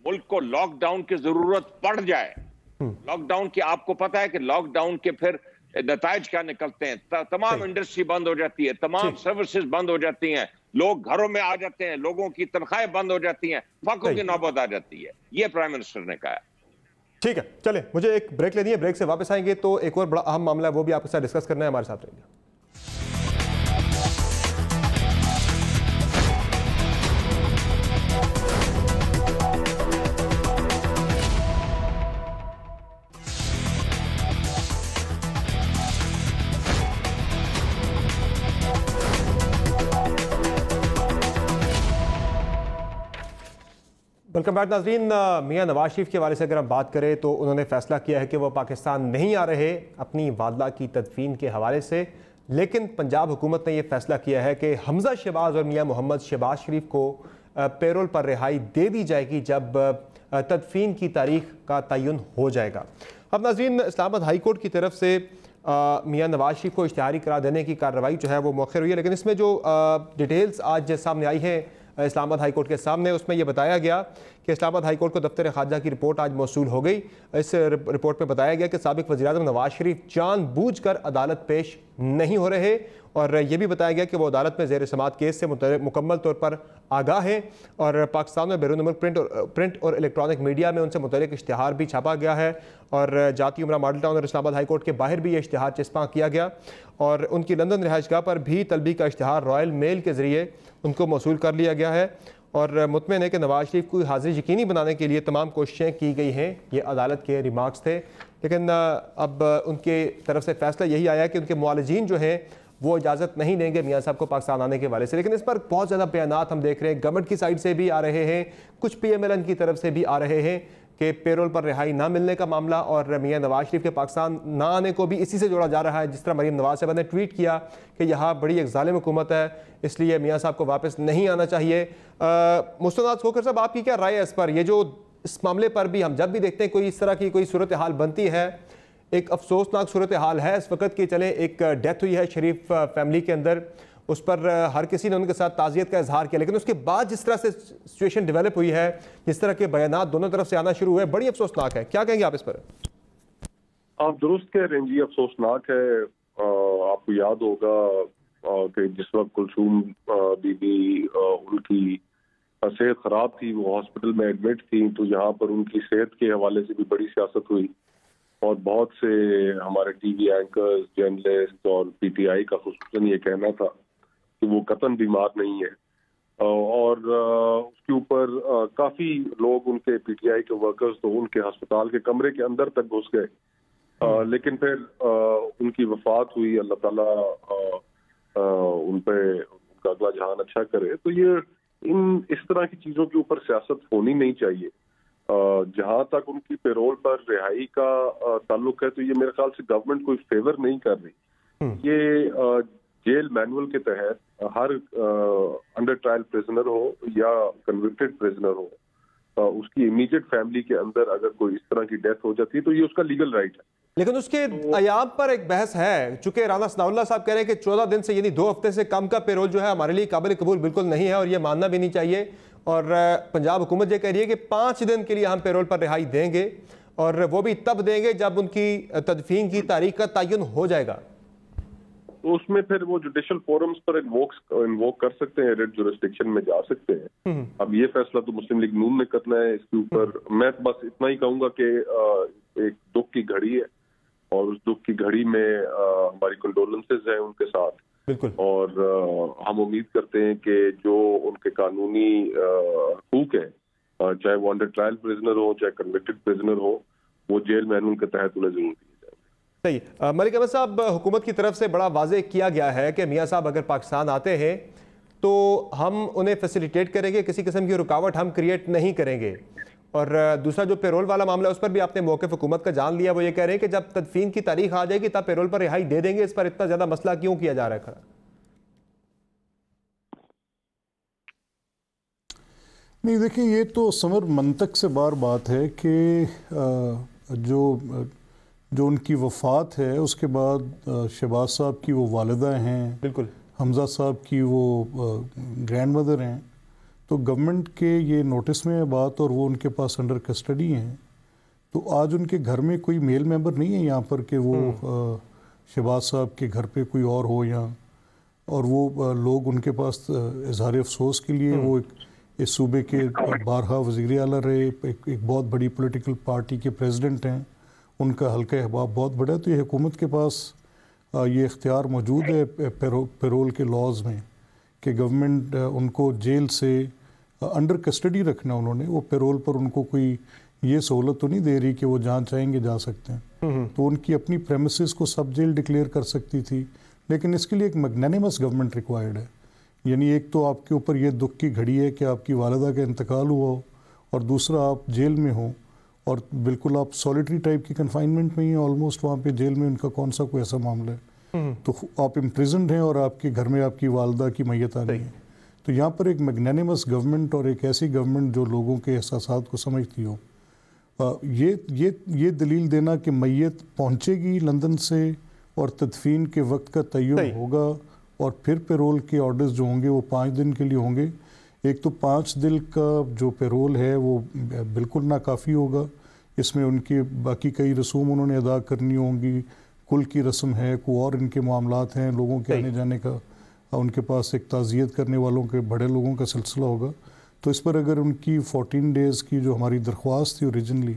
मुल्क को लॉकडाउन की जरूरत पड़ जाए। लॉकडाउन की आपको पता है कि लॉकडाउन के फिर नताइज क्या निकलते हैं? तमाम इंडस्ट्री बंद हो जाती है, तमाम सर्विसेज बंद हो जाती हैं, लोग घरों में आ जाते हैं, लोगों की तनख्वाहें बंद हो जाती हैं, फाकों की नौबत आ जाती है। ये प्राइम मिनिस्टर ने कहा। ठीक है, चले मुझे एक ब्रेक लेनी है, ब्रेक से वापस आएंगे तो एक और बड़ा अहम मामला है वो भी आपके साथ डिस्कस करना है। हमारे साथ रहिए। वेलकम बैक नाज़रीन। मियां नवाज शरीफ के हवाले से अगर हम बात करें तो उन्होंने फैसला किया है कि वो पाकिस्तान नहीं आ रहे अपनी वादला की तदफीन के हवाले से, लेकिन पंजाब हुकूमत ने यह फैसला किया है कि हमजा शहबाज और मियां मोहम्मद शहबाज शरीफ को पेरोल पर रिहाई दे दी जाएगी जब तदफीन की तारीख का तयन हो जाएगा। अब नाज़रीन, इस्लामाबाद हाई कोर्ट की तरफ से मियां नवाज शरीफ को इश्तिहारी करार देने की कार्रवाई जो है वो मौखर हुई है, लेकिन इसमें जो डिटेल्स आज सामने आई है इस्लामाबाद हाई कोर्ट के सामने, उसमें यह बताया गया कि इस्लामाबाद हाई कोर्ट को दफ्तर खारजा की रिपोर्ट आज मौसूल हो गई। इस रिपोर्ट में बताया गया कि साबिक वज़ीर-ए-आज़म नवाज शरीफ जानबूझकर अदालत पेश नहीं हो रहे, और यह भी बताया गया कि वो अदालत में ज़ेर समाअत केस से मुकम्मल तौर पर आगाह हैं, और पाकिस्तान में बैरून मुल्क प्रिंट और इलेक्ट्रॉनिक मीडिया में उनसे मुतल्लिक़ इश्तिहार भी छापा गया है, और जाती उमरा मॉडल टाउन और इस्लामाबाद हाई कोर्ट के बाहर भी ये इश्तिहार चस्पा किया गया, और उनकी लंदन रिहाइशगाह पर भी तलबी का इश्तिहार रॉयल मेल के ज़रिए उनको मौसूल कर लिया गया है। और मुतमईन है कि नवाज शरीफ को हाजिरी यकीनी बनाने के लिए तमाम कोशिशें की गई हैं। ये अदालत के रिमार्क्स थे, लेकिन अब उनके तरफ से फैसला यही आया कि उनके मुआलिजीन जो हैं वो इजाज़त नहीं देंगे मियाँ साहब को पाकिस्तान आने के हवाले से। लेकिन इस पर बहुत ज़्यादा बयानात हम देख रहे हैं, गवर्नमेंट की साइड से भी आ रहे हैं, कुछ PMLN की तरफ से भी आ रहे हैं कि पेरोल पर रिहाई ना मिलने का मामला और मियाँ नवाज शरीफ के पाकिस्तान ना आने को भी इसी से जोड़ा जा रहा है। जिस तरह मरीम नवाज साहब ने ट्वीट किया कि यहाँ बड़ी एक जालिम हुकूमत है, इसलिए मियाँ साहब को वापस नहीं आना चाहिए। मुस्तनाद खोखर साहब, आपकी क्या राय है इस पर? ये जो इस मामले पर भी हम जब भी देखते हैं कोई इस तरह की कोई सूरत हाल बनती है, एक अफसोसनाक सूरत हाल है इस वक्त कि चले एक डेथ हुई है शरीफ फैमिली के अंदर, اس پر ہر کسی نے ان کے ساتھ تعزیت کا اظہار کیا، لیکن اس کے بعد جس طرح سے سچویشن ڈیولپ ہوئی ہے، جس طرح کے بیانات دونوں طرف سے آنا شروع ہوئے، بڑی افسوسناک ہے. کیا کہیں گے آپ اس پر؟ آپ درست کہہ رہے ہیں جی، افسوسناک ہے. آپ کو یاد ہوگا کہ جس وقت کلثوم بی بی ان کی صحت خراب تھی، وہ ہاسپٹل میں ایڈمٹ تھی، تو یہاں پر ان کی صحت کے حوالے سے بھی بڑی سیاست ہوئی اور بہت سے ہمارے ٹی وی اینکرز، جرنلسٹ اور پی ٹی آئی کا خصوصاً یہ کہنا تھا کہ وہ قطعاً بیمار نہیں ہے، اور اس کے اوپر کافی لوگ ان کے پی ٹی آئی کے ورکرز تو ان کے ہسپتال کے کمرے کے اندر تک گھس گئے، لیکن پھر ان کی وفات ہوئی. اللہ تعالیٰ ان پہ ان کا اگلا جہان اچھا کرے. تو یہ اس طرح کی چیزوں کے اوپر سیاست ہونی نہیں چاہیے. جہاں تک ان کی پیرول پر رہائی کا تعلق ہے تو یہ میرے خیال سے گورنمنٹ کوئی فیور نہیں کر رہی. یہ جیل مینول کے تحت ہر انڈر ٹرائل پریزنر ہو یا کنوکٹڈ پریزنر ہو، اس کی امیڈیٹ فیملی کے اندر اگر کوئی اس طرح کی ڈیتھ ہو جاتی ہے تو یہ اس کا لیگل رائٹ ہے. لیکن اس کے ایام پر ایک بحث ہے، چونکہ رانا ثناء اللہ صاحب کہہ رہے ہیں کہ 14 دن سے یعنی 2 ہفتے سے کم کا پیرول جو ہے ہمارے لیے قابل قبول بالکل نہیں ہے اور یہ ماننا بھی نہیں چاہیے. اور پنجاب حکومت یہ کہہ رہی ہے کہ 5 دن کے لیے ہم پیرول پر رہائی دیں گے، اور وہ بھی تب دیں گے جب ان کی تدفین کی تاریخ کا تعین ہو جائے گا. تو اس میں پھر وہ جوڈیشل فورمز پر انووک کر سکتے ہیں، ریڈ جورسڈکشن میں جا سکتے ہیں. اب یہ فیصلہ تو مسلم لیگ نون نے کرنا ہے. اس کے اوپر میں بس اتنا ہی کہوں گا کہ ایک دکھ کی گھڑی ہے اور اس دکھ کی گھڑی میں ہماری کنڈولنسز ہیں ان کے ساتھ. بالکل. اور ہم امید کرتے ہیں کہ جو ان کے قانونی حقوق ہیں، چاہے وہ انڈر ٹرائل پریزنر ہو چاہے کنوکٹڈ پریزنر ہو، وہ جیل مینول کے تحت انہیں ضرور دی جائے. صحیح. ملک احمد صاحب، حکومت کی طرف سے بڑا واضح کیا گیا ہے کہ میاں صاحب اگر پاکستان آتے ہیں تو ہم انہیں فیسیلیٹیٹ کریں گے، کسی قسم کی رکاوٹ ہم کریٹ نہیں کریں گے. اور دوسرا جو پیرول والا معاملہ ہے اس پر بھی آپ نے موقف حکومت کا جان لیا. وہ یہ کہہ رہے ہیں کہ جب تدفین کی تاریخ آ جائے گی تب پیرول پر رہائی دے دیں گے. اس پر اتنا زیادہ مسئلہ کیوں کیا جا رہا ہے کھڑا؟ نہیں دیکھیں، یہ تو سمر منطق سے بار بات ہے کہ جو ان کی وفات ہے اس کے بعد شہباز صاحب کی وہ والدہ ہیں، بالکل، حمزہ صاحب کی وہ گرینڈ مدر ہیں، تو گورنمنٹ کے یہ نوٹس میں ہے بات اور وہ ان کے پاس انڈر کسٹڈی ہیں. تو آج ان کے گھر میں کوئی میل ممبر نہیں ہے یہاں پر کہ وہ شہباز صاحب کے گھر پہ کوئی اور ہو یہاں، اور وہ لوگ ان کے پاس اظہار افسوس کے لیے، وہ اس صوبے کے بارہا وزیر اعلیٰ رہے، ایک بہت بڑی پولیٹیکل پارٹی کے پریزیڈنٹ ہیں، ان کا حلقہ احباب بہت بڑا ہے. تو یہ حکومت کے پاس یہ اختیار موجود ہے پیرول کے لاز میں کہ گورنمنٹ ان کو جیل سے انڈر کسٹڈی رکھنا. انہوں نے وہ پیرول پر ان کو کوئی یہ سہولت تو نہیں دے رہی کہ وہ جہاں چاہیں گے جا سکتے ہیں. تو ان کی اپنی پریمیسز کو سب جیل ڈکلیئر کر سکتی تھی، لیکن اس کے لیے ایک میگنینیمس گورنمنٹ ریکوائرڈ ہے. یعنی ایک تو آپ کے اوپر یہ دکھ کی گھڑی ہے کہ آپ کی والدہ کا انتقال ہوا ہو، اور دوسرا آپ جیل میں ہوں، اور بالکل آپ سولیٹری ٹائپ کی کنفائنمنٹ میں ہی ہیں آلموسٹ. وہاں پہ جیل میں ان کا کون سا کوئی ایسا معاملہ ہے؟ تو آپ امپریزنڈ ہیں اور آپ کے گھر میں آپ کی والدہ کی میت آ رہی ہے. تو یہاں پر ایک میگنینیمس گورنمنٹ اور ایک ایسی گورنمنٹ جو لوگوں کے احساسات کو سمجھتی ہو، یہ دلیل دینا کہ میت پہنچے گی لندن سے اور تدفین کے وقت کا تعین ہوگا اور پھر پیرول کے آرڈرز جو ہوں گے وہ 5 دن کے لیے ہوں گے. ایک تو 5 دن کا جو پیرول ہے وہ بالکل ناکافی ہوگا. اس میں ان کی باقی کئی رسوم انہوں نے ادا کرنی ہوں گی. کل کی رسم ہے، کوئی اور ان کے معاملات ہیں، لوگوں کے آنے جانے کا، ان کے پاس ایک تعزیت کرنے والوں کے بڑے لوگوں کا سلسلہ ہوگا. تو اس پر اگر ان کی 14 ڈیز کی جو ہماری درخواست تھی اوریجنلی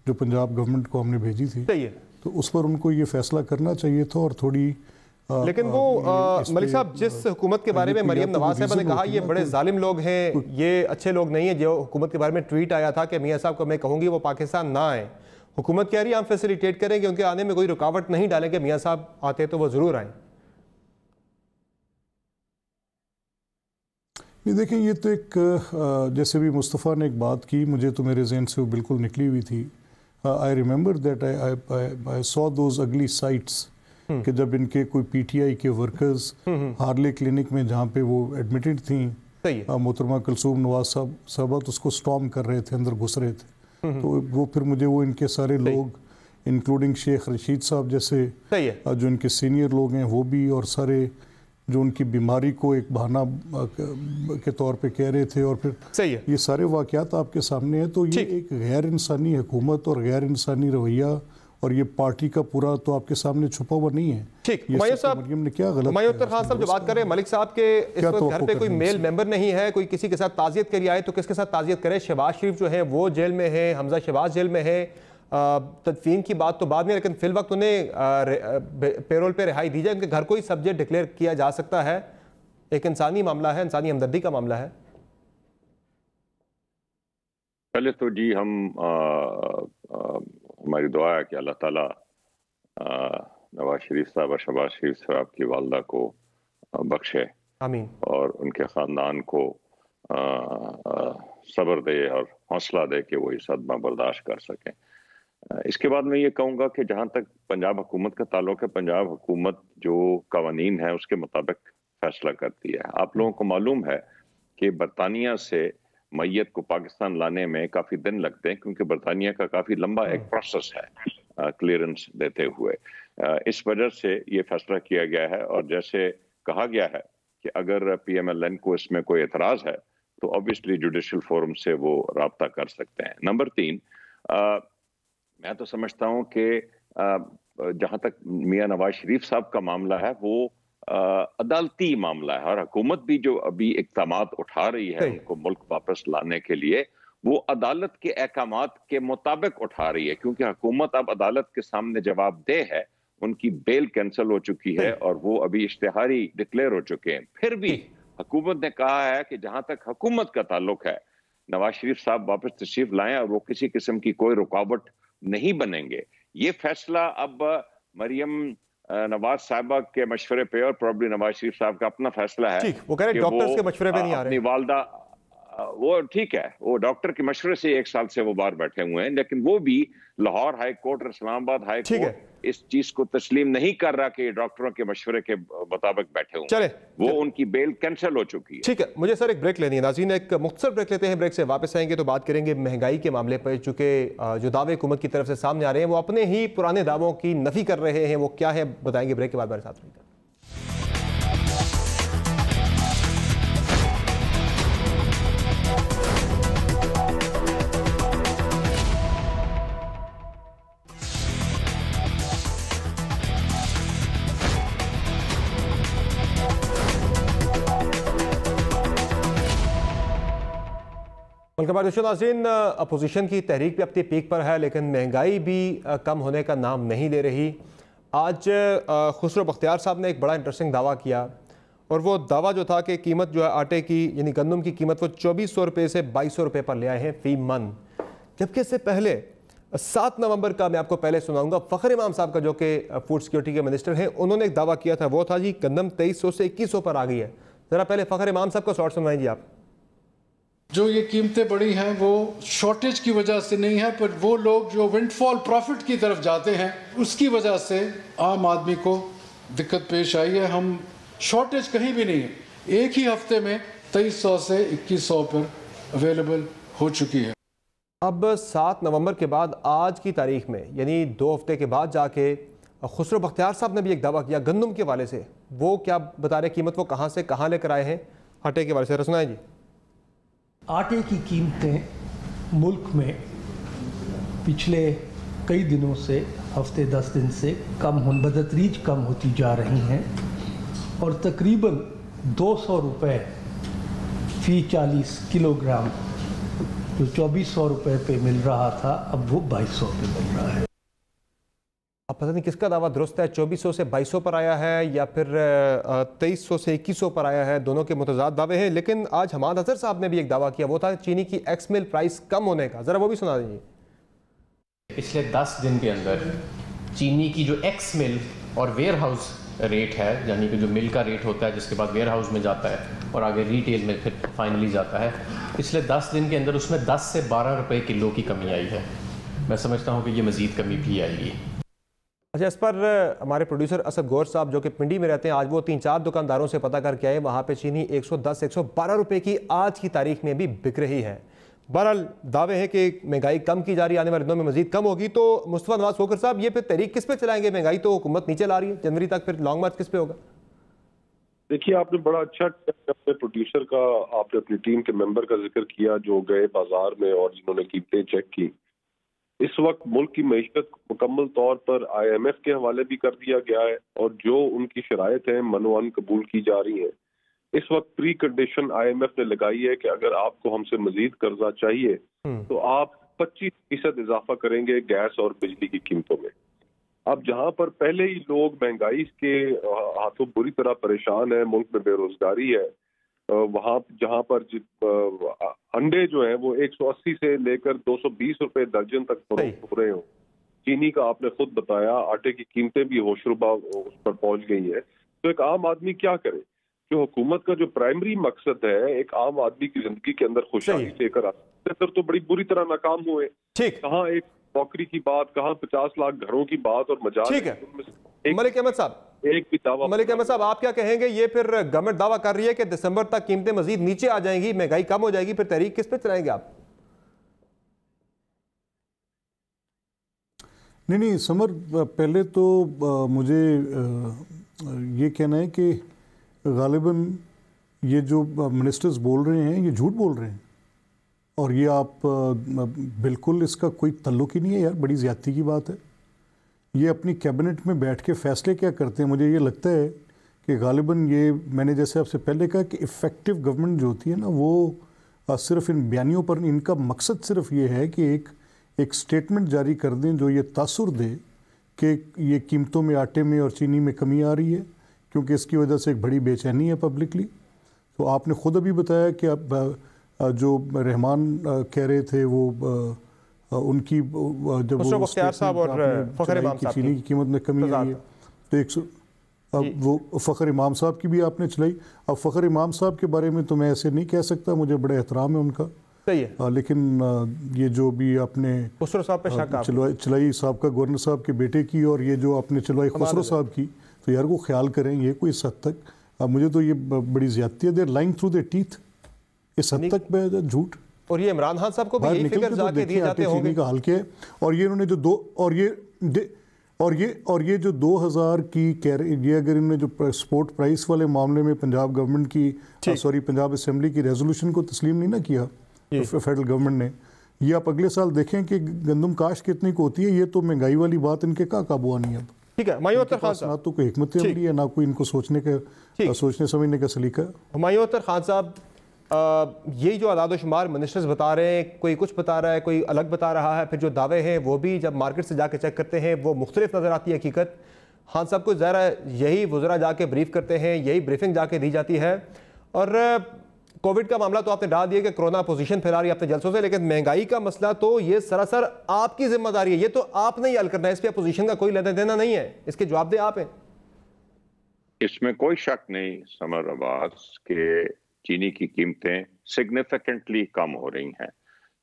جو پنجاب گورنمنٹ کو ہم نے بھیجی تھی، تو اس پر ان کو یہ فیصلہ کرنا چاہیے تھا. اور تھوڑی لیکن وہ ملک صاحب جس حکومت کے بارے میں مریم نواز صاحبہ نے کہا یہ بڑے ظالم لوگ ہیں، یہ اچھے لوگ نہیں ہیں، جو حکومت کے بارے میں ٹویٹ آیا تھا کہ میاں صاحب کو میں کہوں گی وہ پاکستان نہ آئیں، حکومت کہہ رہی ہے ہم فیسیلیٹیٹ کریں گے، ان کے آنے میں کوئی رکاوٹ نہیں ڈالیں گے، میاں صاحب آتے تو وہ ضرور آئیں. یہ دیکھیں، یہ تو ایک جیسے بھی مصطفیٰ نے ایک بات کی، مجھے تو میرے ذہن سے وہ بالکل نکلی ہوئی تھی. I remember that I saw those ugly sights کہ جب ان کے کوئی پی ٹی آئی کے ورکرز ہارلے کلینک میں جہاں پہ وہ ایڈمیٹڈ تھیں، محترمہ کلثوم نواز صاحبہ تو اس کو سٹارم کر رہے تھے، اندر گھس رہے تھے. تو وہ پھر مجھے وہ ان کے سارے لوگ انکلوڈنگ شیخ رشید صاحب جیسے جو ان کے سینئر لوگ ہیں وہ بھی، اور سارے जो उनकी बीमारी को एक बहाना के तौर पे कह रहे थे, और फिर सही है, ये सारे वाक़यात आपके सामने हैं। तो ये एक गैर इंसानी हुकूमत और गैर इंसानी रवैया और ये पार्टी का पूरा तो आपके सामने छुपा हुआ नहीं है। ठीक, हुमायूं साहब ने क्या गलत, हुमायूं अख्तर खान साहब जो बात कर रहे हैं, मलिक साहब के इस वक्त घर पे कोई मेल मेंबर नहीं है, कोई किसी के साथ ताज़ियत के लिए आए तो किसके साथ ताज़ियत करे? शहबाज शरीफ जो है वो जेल में है, हमजा शहबाज जेल में है, तदफीन की बात तो बाद में, लेकिन फिल वक्त उन्हें पेरोल पे रिहाई दी जाए, उनके घर कोई सब्जेक्ट डिक्लेयर किया जा सकता है? एक इंसानी मामला है, इंसानी हमदर्दी का मामला है। पहले तो जी हम हमारी दुआ है कि अल्लाह ताला नवाज शरीफ साहब और शहबाज शरीफ साहब की वालदा को बख्शे, आमीन, और उनके ख़ानदान को सब्र दे और हौसला दे कि वो ये सदमा बर्दाश्त कर सकें। इसके बाद मैं ये कहूँगा कि जहाँ तक पंजाब हुकूमत का ताल्लुक है, पंजाब हुकूमत जो कवानीन है उसके मुताबिक फैसला करती है। आप लोगों को मालूम है कि बरतानिया से मैयत को पाकिस्तान लाने में काफ़ी दिन लगते हैं, क्योंकि बरतानिया का काफ़ी लंबा एक प्रोसेस है क्लियरेंस देते हुए। इस वजह से ये फैसला किया गया है, और जैसे कहा गया है कि अगर PMLN को इसमें कोई एतराज़ है तो ऑब्वियसली जुडिशल फोरम से वो राब्ता कर सकते हैं। नंबर 3, मैं तो समझता हूँ कि जहाँ तक मियाँ नवाज शरीफ साहब का मामला है वो अदालती मामला है, और हुकूमत भी जो अभी इक़दामात उठा रही है उनको मुल्क वापस लाने के लिए, वो अदालत के अहकामात के मुताबिक उठा रही है, क्योंकि हुकूमत अब अदालत के सामने जवाबदेह है। उनकी बेल कैंसिल हो चुकी है और वो अभी इश्तिहारी डिक्लेयर हो चुके हैं। फिर भी हुकूमत ने कहा है कि जहां तक हुकूमत का ताल्लुक है, नवाज शरीफ साहब वापस तशरीफ लाएं और वो किसी किस्म की कोई रुकावट नहीं बनेंगे। ये फैसला अब मरियम नवाज साहिबा के मशवरे पे, और प्रॉब्ली नवाज शरीफ साहब का अपना फैसला है, वो कह रहे डॉक्टर्स के मशवरे पे नहीं आ रहे। अपनी वालदा, वो ठीक है, वो डॉक्टर के मशवरे से 1 साल से वो बाहर बैठे हुए हैं, लेकिन वो भी लाहौर हाई कोर्ट और इस्लामाबाद हाई कोर्ट इस चीज को तस्लीम नहीं कर रहा कि डॉक्टरों के मशवरे के मुताबिक बैठे हुए। चले, वो उनकी बेल कैंसिल हो चुकी है। ठीक है, मुझे सर एक ब्रेक लेनी है। नाज़रीन, एक मुख्तसर ब्रेक लेते हैं, ब्रेक से वापस आएंगे तो बात करेंगे महंगाई के मामले पर। चूंकि जो दावे हुकूमत की तरफ से सामने आ रहे हैं वो अपने ही पुराने दावों की नफी कर रहे हैं, वो क्या है बताएंगे ब्रेक के बाद। मेरे साथ रहिएगा। नाज़रीन, अपोजिशन की तहरीक भी अपनी पीक पर है, लेकिन महंगाई भी कम होने का नाम नहीं ले रही। आज खुसरो बख्तियार साहब ने एक बड़ा इंटरेस्टिंग दावा किया, और वो दावा जो था कि कीमत जो है आटे की यानी गंदम की कीमत वो 2400 रुपये से 2200 रुपये पर ले आए हैं फ़ी मन। जबकि इससे पहले 7 नवंबर का मैं आपको पहले सुनाऊंगा, फ़खर इमाम साहब का जो कि फूड सिक्योरिटी के मिनिस्टर हैं, उन्होंने एक दावा किया था, वो था जी गंदम 2300 से 2100 पर आ गई है। ज़रा पहले फ़खर इमाम साहब का शॉर्ट सुनाइए आप। जो ये कीमतें बढ़ी हैं वो शॉर्टेज की वजह से नहीं है, पर वो लोग जो विंडफॉल प्रॉफिट की तरफ जाते हैं उसकी वजह से आम आदमी को दिक्कत पेश आई है। हम शॉर्टेज कहीं भी नहीं है, एक ही हफ्ते में 2300 से 2100 पर अवेलेबल हो चुकी है। अब 7 नवंबर के बाद आज की तारीख में यानी 2 हफ्ते के बाद जाके खुसरो बख्तियार साहब ने भी एक दावा किया गंदम के वाले से। वो क्या बता रहे, कीमत वो कहाँ से कहाँ लेकर आए हैं आटे के वाले से, सुनाए जी। आटे की कीमतें मुल्क में पिछले कई दिनों से, हफ्ते 10 दिन से बदतरीज कम होती जा रही हैं, और तकरीबन 200 रुपये फ़ी 40 किलोग्राम जो 2400 रुपये पे मिल रहा था, अब वो 2200 पे मिल रहा है। अब पता नहीं किसका दावा दुरुस्त है, 2400 से 2200 पर आया है या फिर 2300 से 2100 पर आया है, दोनों के मुतजाद दावे हैं। लेकिन आज हमाद अजहर साहब ने भी एक दावा किया, वो था चीनी की एक्स मिल प्राइस कम होने का, ज़रा वो भी सुना दीजिए। पिछले 10 दिन के अंदर चीनी की जो एक्स मिल और वेयर हाउस रेट है, यानी कि जो मिल का रेट होता है जिसके बाद वेयर हाउस में जाता है और आगे रिटेल में फिर फाइनली जाता है, पिछले 10 दिन के अंदर उसमें 10 से 12 रुपए किलो की कमी आई है। मैं समझता हूँ कि ये मज़ीद कमी भी आएगी। अच्छा, इस पर हमारे प्रोड्यूसर असद गौर साहब जो कि पिंडी में रहते हैं, आज वो 3-4 दुकानदारों से पता करके आए, वहाँ पे चीनी 110-112 रुपये की आज की तारीख में भी बिक रही है। बहरहाल दावे हैं कि महंगाई कम की जा रही है, आने वाले दिनों में मजीद कम होगी। तो मुस्तफा नवाज खोखर साहब, ये फिर तहरीक किस पे चलाएंगे? महंगाई तो हुकूमत नीचे ला रही है, जनवरी तक फिर लॉन्ग मार्च किस पे होगा? دیکھیے آپ نے بڑا اچھا اپنے پروڈیوسر کا، آپ نے اپنی ٹیم کے ممبر کا ذکر کیا جو گئے بازار میں اور جنہوں نے قیمتیں چیک کی. اس وقت ملک کی معیشت مکمل طور پر IMF کے حوالے بھی کر دیا گیا ہے، اور جو ان کی شرائط ہیں منوعن قبول کی جا رہی ہیں. اس وقت پری کنڈیشن IMF نے لگائی ہے کہ اگر آپ کو ہم سے مزید قرضہ چاہیے تو آپ 25% اضافہ کریں گے گیس اور بجلی کی قیمتوں میں. اب جہاں پر پہلے ہی لوگ مہنگائی کے ہاتھوں بری طرح پریشان ہیں، ملک میں بے روزگاری ہے، وہاں جہاں پر انڈے جو ہیں وہ 180 سے لے کر 220 روپے درجن تک فروخت ہو رہے ہوں. چینی کا آپ نے خود بتایا، آٹے کی قیمتیں بھی ہوشربا اس پر پہنچ گئی ہیں. تو ایک عام آدمی کیا کرے؟ جو حکومت کا جو پرائمری مقصد ہے ایک عام آدمی کی زندگی کے اندر خوشحالی لے کر آتے تو بڑی بری طرح ناکام ہوئے. کہاں ایک نوکری کی بات، کہاں 50 لاکھ گھروں کی بات، اور مجال. ٹھیک ہے ملک احمد صاحب، ملک احمد صاحب آپ کیا کہیں گے؟ یہ پھر گورنمنٹ دعویٰ کر رہی ہے کہ دسمبر تک قیمتیں مزید نیچے آ جائیں گی، مہنگائی کم ہو جائے گی، پھر تحریک کس پہ چلائیں گے آپ؟ نہیں سمر، پہلے تو مجھے یہ کہنا ہے کہ غالباً یہ جو منسٹرز بول رہے ہیں یہ جھوٹ بول رہے ہیں، اور یہ آپ بالکل اس کا کوئی تعلق ہی نہیں ہے یار. بڑی زیادتی کی بات ہے. یہ اپنی کیبنٹ میں بیٹھ کے فیصلے کیا کرتے ہیں؟ مجھے یہ لگتا ہے کہ غالباً یہ میں نے جیسے آپ سے پہلے کہا کہ افیکٹو گورنمنٹ جو ہوتی ہے نا وہ صرف ان بیانیوں پر، ان کا مقصد صرف یہ ہے کہ ایک سٹیٹمنٹ جاری کر دیں جو یہ تاثر دے کہ یہ قیمتوں میں، آٹے میں اور چینی میں کمی آ رہی ہے، کیونکہ اس کی وجہ سے ایک بڑی بے چینی ہے پبلکلی. تو آپ نے خود ابھی بتایا کہ اب جو رحمان کہہ رہے تھے وہ ان کی جب وہ چینی کی قیمت میں کمی آئی ہے تو وہ فخر امام صاحب کی بھی آپ نے چلائی. اب فخر امام صاحب کے بارے میں تو میں ایسے نہیں کہہ سکتا، مجھے بڑے احترام ہے ان کا، لیکن یہ جو بھی آپ نے چلائی صاحب کا گورنر صاحب کے بیٹے کی، اور یہ جو آپ نے چلوائی خسرو صاحب کی، تو یار وہ خیال کریں یہ کوئی اس حد تک مجھے تو یہ بڑی زیادتی ہے. دیر لائنگ تھرو دیر ٹیتھ، اس حد تک جھوٹ. اور یہ عمران خان صاحب کو بھی یہی فکر جا کے دیے جاتے ہوں گے کا حل کیا ہے. اور یہ انہوں نے جو اور یہ جو 2000 کی کہہ رہے، یہ اگر انہوں نے جو سپورٹ پرائس والے معاملے میں پنجاب گورنمنٹ کی پنجاب اسمبلی کی ریزولوشن کو تسلیم نہیں نہ کیا فیڈرل گورنمنٹ نے، یہ آپ اگلے سال دیکھیں کہ گندم کاشت کتنی کو ہوتی ہے. یہ تو مہنگائی والی بات ان کے کہاں قابو آنی ہے اب. ٹھیک ہے ہمایوں اختر خان صاحب، نہ تو کوئی حکمت عملی ہے، نہ کوئی ان کو سوچنے سمجھنے کا سلیقہ ہے. ہمایوں اختر خان صاحب، یہی جو اعداد و شمار منسٹرز بتا رہے ہیں، کوئی کچھ بتا رہا ہے، کوئی الگ بتا رہا ہے، پھر جو دعوے ہیں وہ بھی جب مارکیٹ سے جا کے چیک کرتے ہیں وہ مختلف نظر آتی ہے حقیقت. خان صاحب کو ظاہر ہے یہی وزراء جا کے بریف کرتے ہیں، یہی بریفنگ جا کے دی جاتی ہے. اور کووڈ کا معاملہ تو آپ نے ڈال دیا کہ کرونا اپوزیشن پھیلا رہی ہے اپنے جلسوں سے، لیکن مہنگائی کا مسئلہ تو یہ سراسر آپ کی ذمہ داری ہے، یہ تو آپ نے ہی حل کرنا ہے، اس پہ اپوزیشن کا کوئی لینا دینا نہیں ہے، اس کے جواب دے آپ ہیں. اس میں کوئی شک نہیں سمر عباس کہ چینی کی قیمتیں سگنیفیکنٹلی کم ہو رہی ہیں.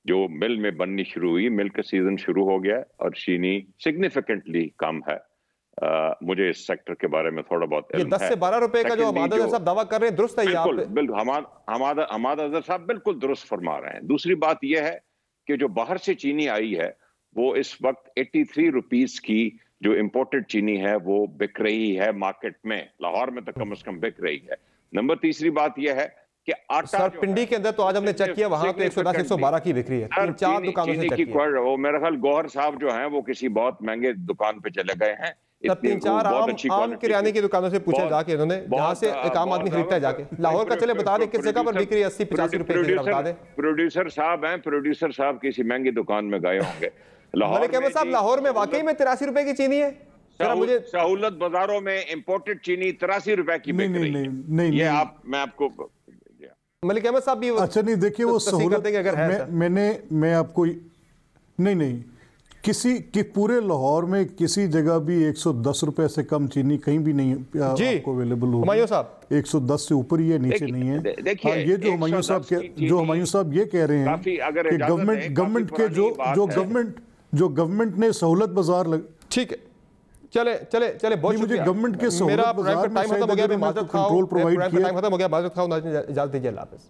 جو مل میں بننی شروع ہوئی، مل کا سیزن شروع ہو گیا اور چینی سگنیفیکنٹلی کم ہے. مجھے اس سیکٹر کے بارے میں تھوڑا بہت علم ہے. 10 سے 12 روپے کا جو حماد اظہر صاحب دعویٰ کر رہے ہیں درست ہے؟ بالکل حماد اظہر صاحب بالکل درست فرما رہے ہیں. دوسری بات یہ ہے کہ جو باہر سے چینی آئی ہے وہ اس وقت 83 روپیز کی جو امپورٹڈ چینی ہے وہ بک رہی ہے مارکیٹ میں، لاہور میں تو کم از کم بک رہی ہے. نمبر تیسری بات یہ ہے کہ آٹا پنڈی کے اندر تو آج ہم نے چیک کیا وہاں تو 110 112 کی بک رہی ہے. 3-4 دکانوں سے چیک کیا. وہ میرا خیال گوہر صاحب جو ہیں وہ کسی بہت مہنگے دکان پہ چلے گئے ہیں. 3-4 عام کریانے کی دکانوں سے پوچھا جا کے انہوں نے، جہاں سے ایک عام آدمی خریدتا ہے جا کے. لاہور کا چلے بتا دیں کس جگہ پر بک رہی ہے 80-85 روپے کی بتا دیں. پروڈیوسر صاحب ہیں، پروڈیوسر صاحب کسی مہنگی دکان میں گئے ہوں گے. ملک احمد صاحب لاہور میں واقعی میں 83 روپے کی چینی ہے؟ سہولت بازاروں میں امپورٹڈ چینی 83 روپے کی بک رہی ہے. یہ میں آپ کو ملک احمد صاحب بھی اچھا نہیں دیکھیے وہ سہولت میں آپ کو نہیں کسی کی پورے لاہور میں کسی جگہ بھی 110 روپے سے کم چینی کہیں بھی نہیں آپ کو اویلیبل ہو. ہمایوں صاحب 110 سے اوپر ہی ہے، نیچے نہیں ہے. یہ جو ہمایوں صاحب یہ کہہ رہے ہیں کہ گورنمنٹ کے جو گورنمنٹ نے سہولت بازار ٹھیک ہے. چلے بہت مجھے گورنمنٹ کے سہولت بازار میں ٹائم ختم ہو گیا، معذرت خواہ، اجازت دیجیے. اللہ حافظ.